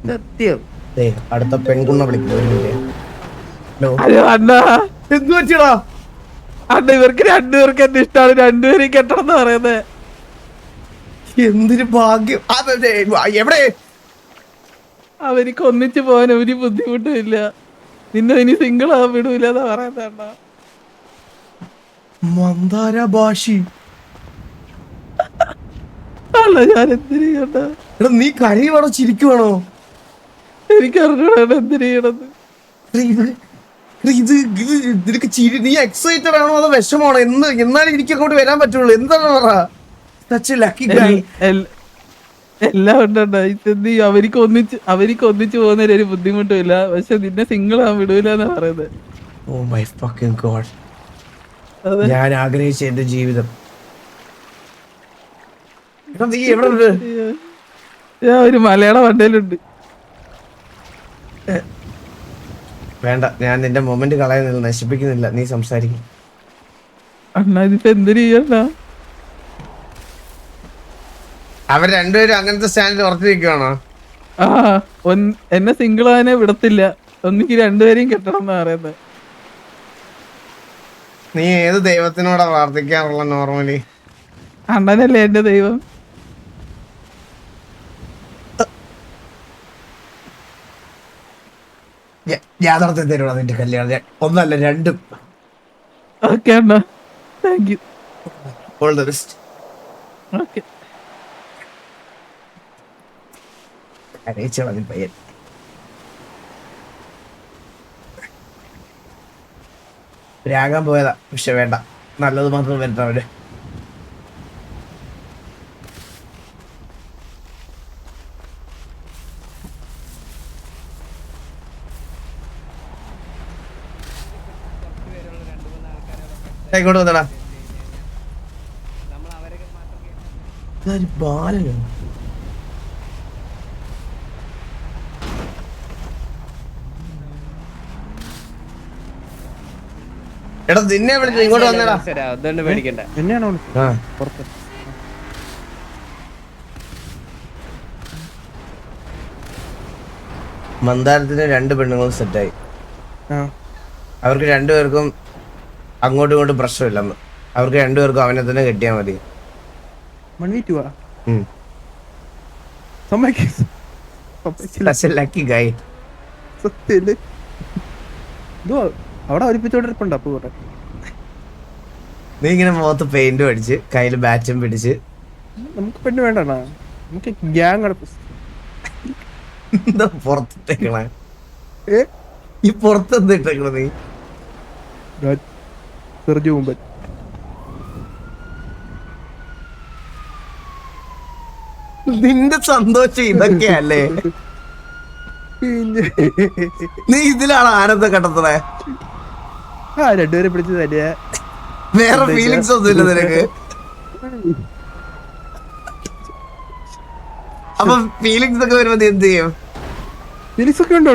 സത്യം. അടുത്ത പെൺകുണ്ണ വിളിക്കുന്നു. ഒരു മിനിറ്റ്. ഹലോ, അയ്യോ അണ്ണാ, എന്ത് പറ്റിയടാ? അണ്ണ ഇവർക്ക് രണ്ടുപേർക്ക് എന്നെ ഇഷ്ടമാണ്, രണ്ടുപേരും കെട്ടണം എന്ന് പറയുന്നത്. എന്തൊരു ഭാഗ്യം. എവിടെ അവർക്ക് ഒന്നിച്ചു പോകാൻ ഒരു ബുദ്ധിമുട്ടും ഇല്ല. നിന്നെ ഇനി സിംഗിൾ ആവാൻ വിടൂല എന്നാ പറയുന്നത് അണ്ണാ. മന്ദാര ഭാഷി. അല്ല ഞാൻ എന്തിനു ചെയ്യണ്ട? എടാ നീ കരയുവാണോ ചിരിക്കുവാണോ? എനിക്കറിഞ്ഞൂടാ എന്തിനു ചെയ്യണത്. നിനക്ക് ചിരി, നീ എക്സൈറ്റഡ് ആണോ അതോ വിഷമാണോ? എന്നാലും എനിക്ക് അങ്ങോട്ട് വരാൻ പറ്റുള്ളൂ. എന്താണ് പറ? എല്ലാം ഉണ്ടോ? അവർക്ക് ഒന്നിച്ച് പോകുന്നതിന് ഒരു ബുദ്ധിമുട്ടും ഇല്ല, പക്ഷെ നിന്നെ സിംഗിൾ ആവാൻ വിടൂല എന്നാ പറയുന്നത്. Oh my fucking God. ഞാൻ ആഗ്രഹിച്ച എന്റെ ജീവിതം. നീ എവിടെ ഉണ്ട്? ഞാൻ ഒരു മലയാള വണ്ടയിലുണ്ട്. വേണ്ട, ഞാൻ നിന്റെ മൊമെന്റ് കളയുന്നില്ല, നശിപ്പിക്കുന്നില്ല. നീ സംസാരിക്കും. അണ്ണാ ഇതിപ്പോ എന്തിനു ചെയ്യണ്ട? അവർ രണ്ടുപേരും അങ്ങനത്തെ സ്റ്റാൻഡിൽ ഉറച്ചിരിക്കുവാണോ? എന്നെ സിംഗിൾ ആവാനെ വിടത്തില്ല, ഒന്നിക്ക് രണ്ടുപേരെയും കെട്ടണം എന്നാ പറയുന്നത്. നീ ഏത് ദൈവത്തിനോടാ പ്രാർത്ഥിക്കാറുള്ള നോർമലി? അണ്ണനല്ലേ എന്റെ ദൈവം. ഞാൻ നടത്തി തരുവാ നിന്റെ കല്യാണം. ഒന്നല്ല രണ്ടും. ഓക്കെ അണ്ണാ, thank you. All the best. Okay. അറിയിച്ചോളാം പയ്യൻ. രാഗാൻ പോയതാ, പക്ഷെ വേണ്ട, നല്ലത് മാത്രം വരട്ടെ അവര്. ഇങ്ങോട്ട് വന്നടാ. ബാലനോ? എടാ നിന്നെ വിളിച്ചു, ഇങ്ങോട്ട് വന്നടാ. അതുകൊണ്ട് പേടിക്കണ്ട. മന്ദാരത്തിന് 2 പെണ്ണുങ്ങളും സെറ്റായി. അവർക്ക് രണ്ടുപേർക്കും അങ്ങോട്ടും ഇങ്ങോട്ടും പ്രശ്നമില്ലെന്ന്. അവർക്ക് രണ്ടുപേർക്കും അവനെ തന്നെ കെട്ടിയാ മതി. ലക്കി ഗൈ. അവിടെ ഒരുപ്പിച്ചോണ്ടിരിപ്പുണ്ട്. അപ്പൊ നീ ഇങ്ങനെ മുഖത്ത് പെയിന്റും അടിച്ച് കയ്യില് ബാറ്റും പിടിച്ച്. നമുക്ക് പെണ്ണ് വേണ്ട, നമുക്ക് ഗ്യാങ് എന്താ പുറത്തിട്ടേക്കണേ? ഈ പുറത്തെന്താ ഇട്ടേക്കണ നീ? സെർജു മുമ്പ് നിന്റെ സന്തോഷം ഇതൊക്കെയല്ലേ? നീ ഇതിലാണ് ആനന്ദം കണ്ടെത്തണേ? രണ്ടുപേരെ പിടിച്ച് തരിക. വേറെ ഫീലിങ്സ് ഒന്നുമില്ല നിനക്ക്? അപ്പൊ ഫീലിങ്സ് ഒക്കെ വരുമ്പോ നീ എന്ത് ചെയ്യും? ഫീലിങ്സ് ഒക്കെ ഉണ്ട്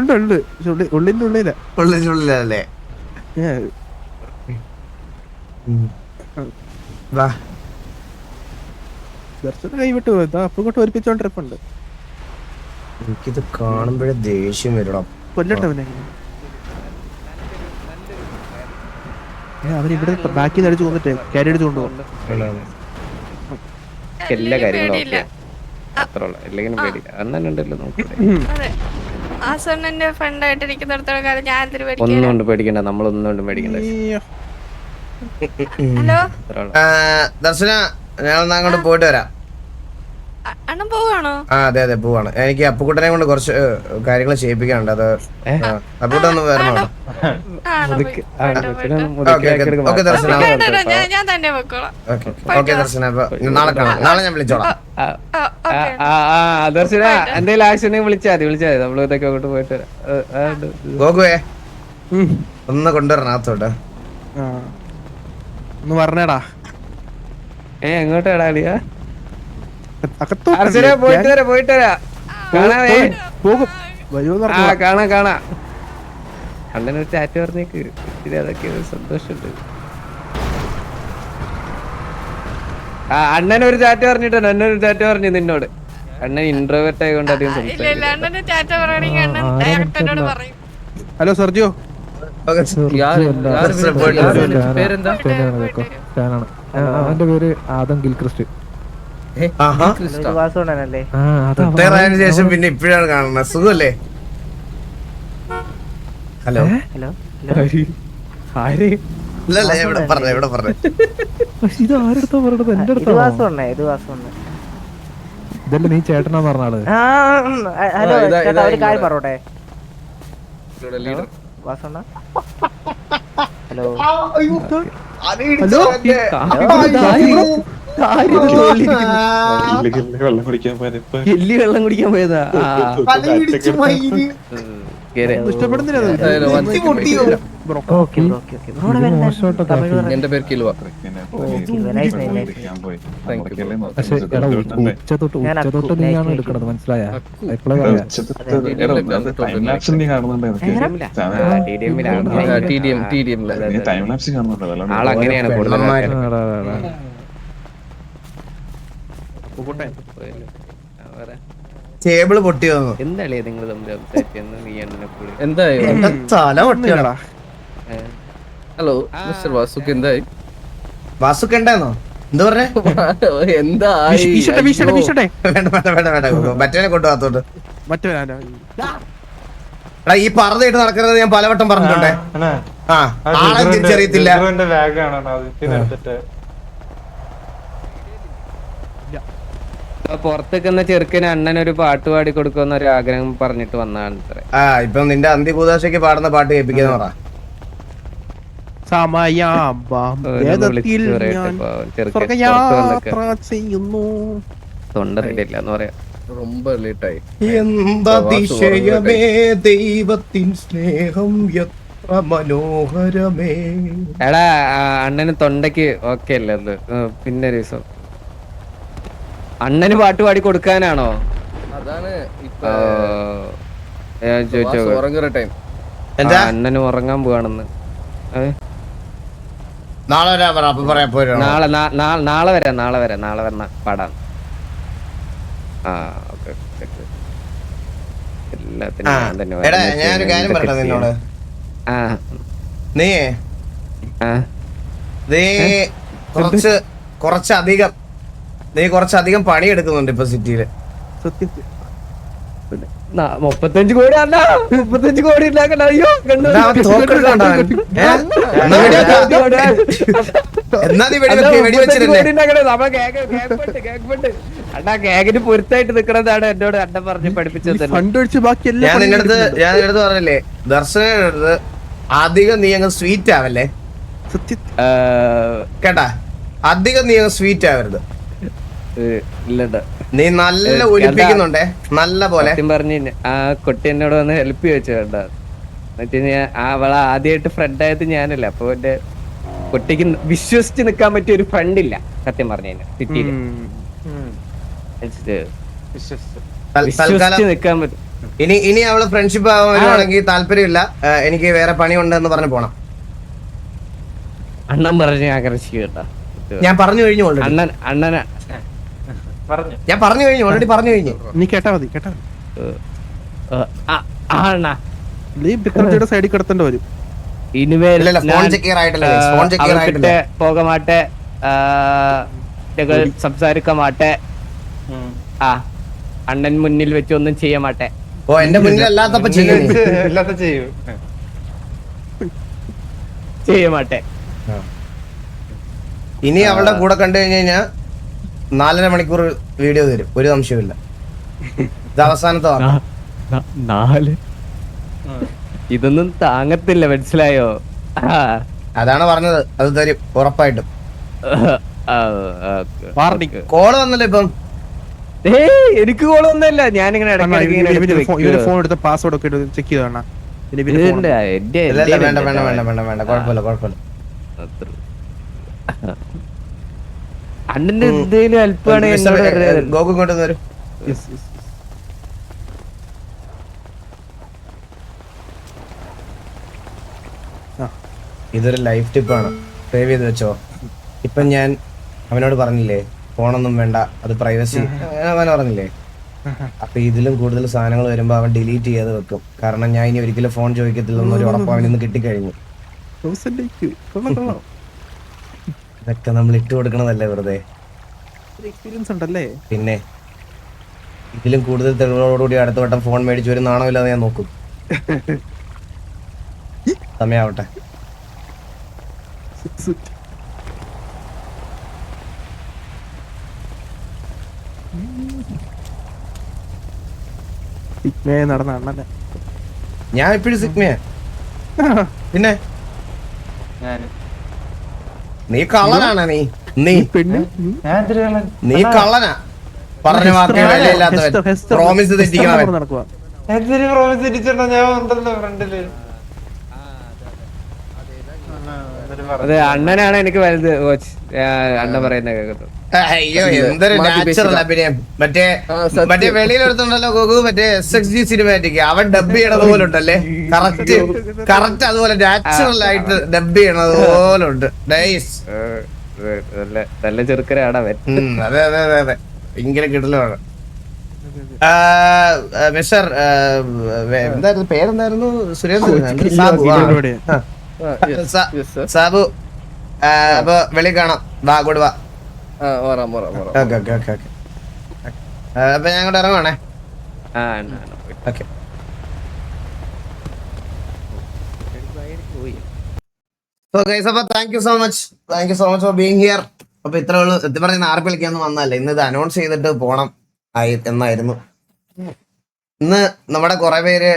ഉള്ളിന്റെ ഉള്ളിലല്ലേ? ദർശനം കൈവിട്ടു പോയതാ. അപ്പൊ ഇങ്ങോട്ട് ഒരുപ്പിച്ചോണ്ടിരിപ്പുണ്ട്. എനിക്കിത് കാണുമ്പോഴേ ദേഷ്യം വരണം. കൊല്ലട്ടവനെ അവനിവിടെ ബാക്കി അടിച്ചു കൊന്നിട്ടേ കാരി അടിച്ചു കൊണ്ടുപോകും. എല്ലാ കാര്യങ്ങളും ഓക്കെ അത്രയുള്ള എല്ലെങ്കിലും പേടിയില്ല. അന്നുണ്ടല്ലോ നോക്കിട്ടെ. ആസണ്ണന്റെ ഫ്രണ്ട് ആയിട്ട് ഇരിക്കുന്നിടത്തോളം കാലം ഞാൻ എന്തിനു പേടിക്കാനാ? ഒന്നും കൊണ്ട് പേടിക്കണ്ട, നമ്മളൊന്നും കൊണ്ട് പേടിക്കണ്ട. ഹലോ ദർശന, ഞാൻ അങ്ങോട്ട് പോയിട്ട് വരാം. അണ്ണൻ പോവാണോ? ആ അതെ അതെ പോവാണ്. എനിക്ക് അപ്പുക്കുട്ടനെ കൊണ്ട് കുറച്ച് കാര്യങ്ങൾ ചെയ്യിപ്പിക്കാനുണ്ട്. അത് അപ്പുക്കുട്ടൻ ഒന്ന് വരണം. ഓക്കെ ദർശന, ഞാൻ തന്നെ വെക്കോളാം. ഓക്കെ ദർശന, അപ്പൊ നാളെ കാണാം. നാളെ ഞാൻ വിളിച്ചോളാം. ദർശന എന്തെങ്കിലും ആവശ്യം വിളിച്ചാൽ മതി. നമ്മൾ ഇതൊക്കെ അങ്ങോട്ട് പോയിട്ട് ഗോകുവേ ഒന്ന് കൊണ്ടുവരണം അകത്തോട്ട്. ഒന്ന് പറഞ്ഞേടാ. എങ്ങോട്ടാടാ അളിയാ? അകത്തോട്ട് പോയിട്ട് വരാം. കാണാവേ. പോകും. വരുമെന്ന് പറഞ്ഞു. കാണാം. അണ്ണനൊരു ചാറ്റ് പറഞ്ഞേക്ക്. അതൊക്കെ സന്തോഷമുണ്ട്. അണ്ണനൊരു ചാറ്റ് പറഞ്ഞിട്ടുണ്ട്. അണ്ണനൊരു ചാറ്റ് പറഞ്ഞു നിന്നോട്. അണ്ണൻ ഇൻട്രോവേർട്ട് ആയതുകൊണ്ട് അധികം ഹലോ സർജിയോ. അവന്റെ പേര് ആദം ഗിൽക്രിസ്റ്റ്. റിട്ടയർ ആയതിനു ശേഷം പിന്നെ ഇപ്പോഴാണ് കാണുന്നത്. സുഖല്ലേ? ഹലോ ഇല്ലല്ല, ഞാൻ ഇവിടെ പറഞ്ഞു. ഇത് ആരെടുത്താ പറഞ്ഞത്? എന്റെ അടുത്താ. ഇതല്ലേ നീ ചേട്ടനാ പറഞ്ഞ ആള്? ഹലോ വെള്ളം കുടിക്കാൻ പോയതാ. എന്റെ പേര് കിലുവ. ഉച്ചതൊട്ട് നീയാണ് എടുക്കണത്, മനസ്സിലായ? ആളങ്ങനെയാണ് കൂടുതൽ. ടേബിള് പൊട്ടി വന്നു. എന്താളിയാ നിങ്ങൾ തമ്മിൽ സംസാരിച്ചെന്ന് നീ എന്നെ കൂടി എന്തായി? തല പൊട്ടിയാടാ. ഹലോ മിസ്റ്റർ വാസുക്ക്, എന്തായി? വാസുക്ക് ഉണ്ടായിരുന്നോ? എന്താ പറഞ്ഞേ? എന്താ മറ്റവനെ കൊണ്ടുപോകത്തോട്ട്. മറ്റവനാ എടാ ഈ പറഞ്ഞിട്ട് നടക്കുന്നത് ഞാൻ പലവട്ടം പറഞ്ഞിട്ടുണ്ടേ. ആ ആളെ തിരിച്ചറിയത്തില്ല. പുറത്തേക്കുന്ന ചെറുക്കന് അണ്ണൻ ഒരു പാട്ട് പാടി കൊടുക്കുന്ന ഒരു ആഗ്രഹം പറഞ്ഞിട്ട് വന്നതാണ് ഇത്ര. ആ ഇപ്പൊ നിന്റെ അന്ത്യകൂദാശയ്ക്ക് പാടുന്ന പാട്ട് കേൾപ്പിക്കുന്ന പറ. തൊണ്ട റെഡിയില്ല എന്ന് പറയാം. ரொம்ப லேட் ஆயி. എന്തതിശയമേ ദൈവത്തിൻ സ്നേഹം എത്ര മനോഹരമേ. എടാ അണ്ണന് തൊണ്ടക്ക് ഓക്കെ അല്ലേ അത്? പിന്നെ ഒരു ദിവസം അണ്ണന് പാട്ട് പാടി കൊടുക്കാനാണോ? അതാണ് ഇപ്പൊ ഞാൻ ചോദിച്ചോ. ഉറങ്ങുற ടൈം. അണ്ണന് ഉറങ്ങാൻ പോവാണെന്ന്. നാളെ വരാ പറ. അപ്പൊ പറയാ പോരാ. നാളെ വരണ പാടാം. ആ ഓക്കെ. എല്ലാത്തിനും ഞാൻ തന്നെ എടാ ഞാനൊരു കാര്യം പറയട്ടെ നിന്നോട്. നീ കുറച്ചധികം പണിയെടുക്കുന്നുണ്ട് ഇപ്പൊ സിറ്റിയില്. 35 കോടി അല്ല, 35 കോടി ഉണ്ടാക്കണ്ട. അയ്യോ അണ്ണാ കേക്കിന് പൊരുത്തായിട്ട് നിക്കണതാണ് എന്നോട് അണ്ണൻ പറഞ്ഞ് പഠിപ്പിച്ചത്. ഞാൻ നിന്റെ അടുത്ത് പറഞ്ഞില്ലേ ദർശനയുടെ അടുത്ത് അധികം നീ അങ്ങ് സ്വീറ്റ് ആവല്ലേ കേട്ടാ. അധികം നീ അങ്ങ് സ്വീറ്റ് ആവരുത്. നീ നല്ല ഒലിപ്പിക്കുന്നുണ്ടേ നല്ല പോലെ. പറഞ്ഞു ആ കുട്ടി എന്നോട് വന്ന് ഹെൽപ്പ് ചോദിച്ചു കേട്ടാ. അവളെ ആദ്യമായിട്ട് ഫ്രണ്ട് ആയത് ഞാനല്ല. അപ്പൊ എന്റെ കുട്ടിക്ക് വിശ്വസിച്ച് നിക്കാൻ പറ്റിയ ഒരു ഫ്രണ്ടില്ല സത്യം പറഞ്ഞു കഴിഞ്ഞാൽ സിറ്റിയില്. വിശ്വസിച്ച് നിക്കാൻ പറ്റും. ഇനി അവള് ഫ്രണ്ട്ഷിപ്പ് ആവുകയാണെങ്കിൽ താല്പര്യമില്ല, എനിക്ക് വേറെ പണിയുണ്ടെന്ന് പറഞ്ഞു പോണം. അണ്ണൻ പറഞ്ഞു ആകർഷിക്കുക കേട്ടാ. ഞാൻ പറഞ്ഞു കഴിഞ്ഞു ഓൾറെഡി. അണ്ണന ഞാൻ പറഞ്ഞു കഴിഞ്ഞു ഓൾറെഡി പറഞ്ഞു കഴിഞ്ഞു. നീ കേട്ടാ മതി. സൈഡിൽ കിടത്തേണ്ടി വരും. പോക മാട്ടെ, സംസാരിക്ക മാട്ടെ, അണ്ണൻ മുന്നിൽ വെച്ച് ഒന്നും ചെയ്യ മാട്ടെ. ഓ എന്റെ മുന്നിൽ അല്ലാത്തപ്പോ ചെയ്യ മാട്ടെ. ഇനി അവളുടെ കൂടെ കണ്ടു കഴിഞ്ഞു കഴിഞ്ഞാ 4.5 മണിക്കൂർ വീഡിയോ തരും, ഒരു സംശയമില്ല. ഇത് അവസാനത്തെ വാക്ക്. 4 ഇതൊന്നും താങ്ങത്തില്ല, മനസ്സിലായോ? അതാണ് പറഞ്ഞത്, അത് തരും ഉറപ്പായിട്ടും. വാർണിംഗ്. കോള് വന്നല്ലോ ഇപ്പം. എനിക്ക് കോളൊന്നുമില്ല, ഞാനിങ്ങനെ ഫോൺ എടുത്ത പാസ്വേഡ് ഒക്കെ ചെക്ക് ചെയ്തോണ. വേണ്ട കുഴപ്പമില്ല. അണ്ണന്റെ എന്തെങ്കിലും ഹെൽപ്പ് ഗോകു ഇങ്ങോട്ട് വരും. ഇതൊരു ലൈഫ് ടിപ്പാണ്, സേവ് ചെയ്ത് വെച്ചോ. ഇപ്പം ഞാൻ അവനോട് പറഞ്ഞില്ലേ ഫോണൊന്നും വേണ്ട, അത് പ്രൈവസി അവൻ പറഞ്ഞില്ലേ. അപ്പൊ ഇതിലും കൂടുതൽ സാധനങ്ങൾ വരുമ്പോ അവൻ ഡിലീറ്റ് ചെയ്ത് വെക്കും. കാരണം ഞാൻ ഇനി ഒരിക്കലും ഫോൺ ചോദിക്കത്തില്ലെന്നൊരു ഉറപ്പ് അവനിന്ന് കിട്ടിക്കഴിഞ്ഞു. ഇതൊക്കെ നമ്മൾ ഇട്ട് കൊടുക്കണതല്ലേ വെറുതെ. എക്സ്പീരിയൻസ് ഉണ്ടല്ലേ. പിന്നെ ഇതിലും കൂടുതൽ തെളിവുകളോടുകൂടി അടുത്ത വട്ടം ഫോൺ മേടിച്ച് ഒരു നാണമില്ലാതെ ഞാൻ നോക്കും. സമയാവട്ടെ. നടന്ന അണ്ണല്ല, ഞാൻ എപ്പോഴും സിഗ്മയാ. പിന്നെ നീ കള്ളനാണ്. നീ നീ കള്ളനാ. പറഞ്ഞ വാർത്ത വിലയില്ലാത്തവൻ, പ്രോമിസ് തെറ്റിക്കണവൻ. നടക്കുക. അതെ, അണ്ണനാണ് എനിക്ക് വലുത്. അണ്ണ പറയുന്ന കേൾക്കുന്നു. അയ്യോ എന്തൊരു നാച്ചുറൽ അഭിനയം. മറ്റേ വെളിയിലെടുത്തുണ്ടല്ലോ ഗോകു, മറ്റേ SXG സിനിമാറ്റിക്, അവൻ ഡബ് ചെയ്യണത് പോലെ ഉണ്ടല്ലേ. കറക്റ്റ് അതുപോലെ നാച്ചുറൽ ആയിട്ട് ഡബ് ചെയ്യണത് പോലെ ഉണ്ട്. നൈസ്. നല്ല ചെറുക്കനാണ് അവൻ. അതെ അതെ അതെ അതെ, ഭയങ്കര കിടലാണ്. മിസ്റ്റർ എന്തായിരുന്നു പേരെന്തായിരുന്നു? സുരേന്ദ്രൻ. സാബു. അപ്പൊ വെളി കാണാം, വാ കൂടെ വാ. Okay okay okay okay. അപ്പൊ ഞാൻ അങ്ങോട്ട് ഇറങ്ങുവാണേ. Okay. Thank you so much for being here. അപ്പൊ ഇത്ര ഉള്ളു. സത്യം പറഞ്ഞ ആർപ്പ് കളിക്കാന്ന് വന്നല്ലേ, ഇന്ന് ഇത് അനൗൺസ് ചെയ്തിട്ട് പോണം എന്നായിരുന്നു. ഇന്ന് നമ്മുടെ കുറെ പേര്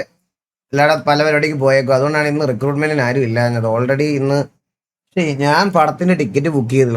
എല്ലാവരും പല പരിപാടിക്ക് പോയേക്കും. അതുകൊണ്ടാണ് ഇന്ന് റിക്രൂട്ട്മെന്റിന് ആരും ഇല്ലാഞ്ഞത്. ഓൾറെഡി ഇന്ന് ഞാൻ പടത്തിന്റെ ടിക്കറ്റ് ബുക്ക് ചെയ്തു.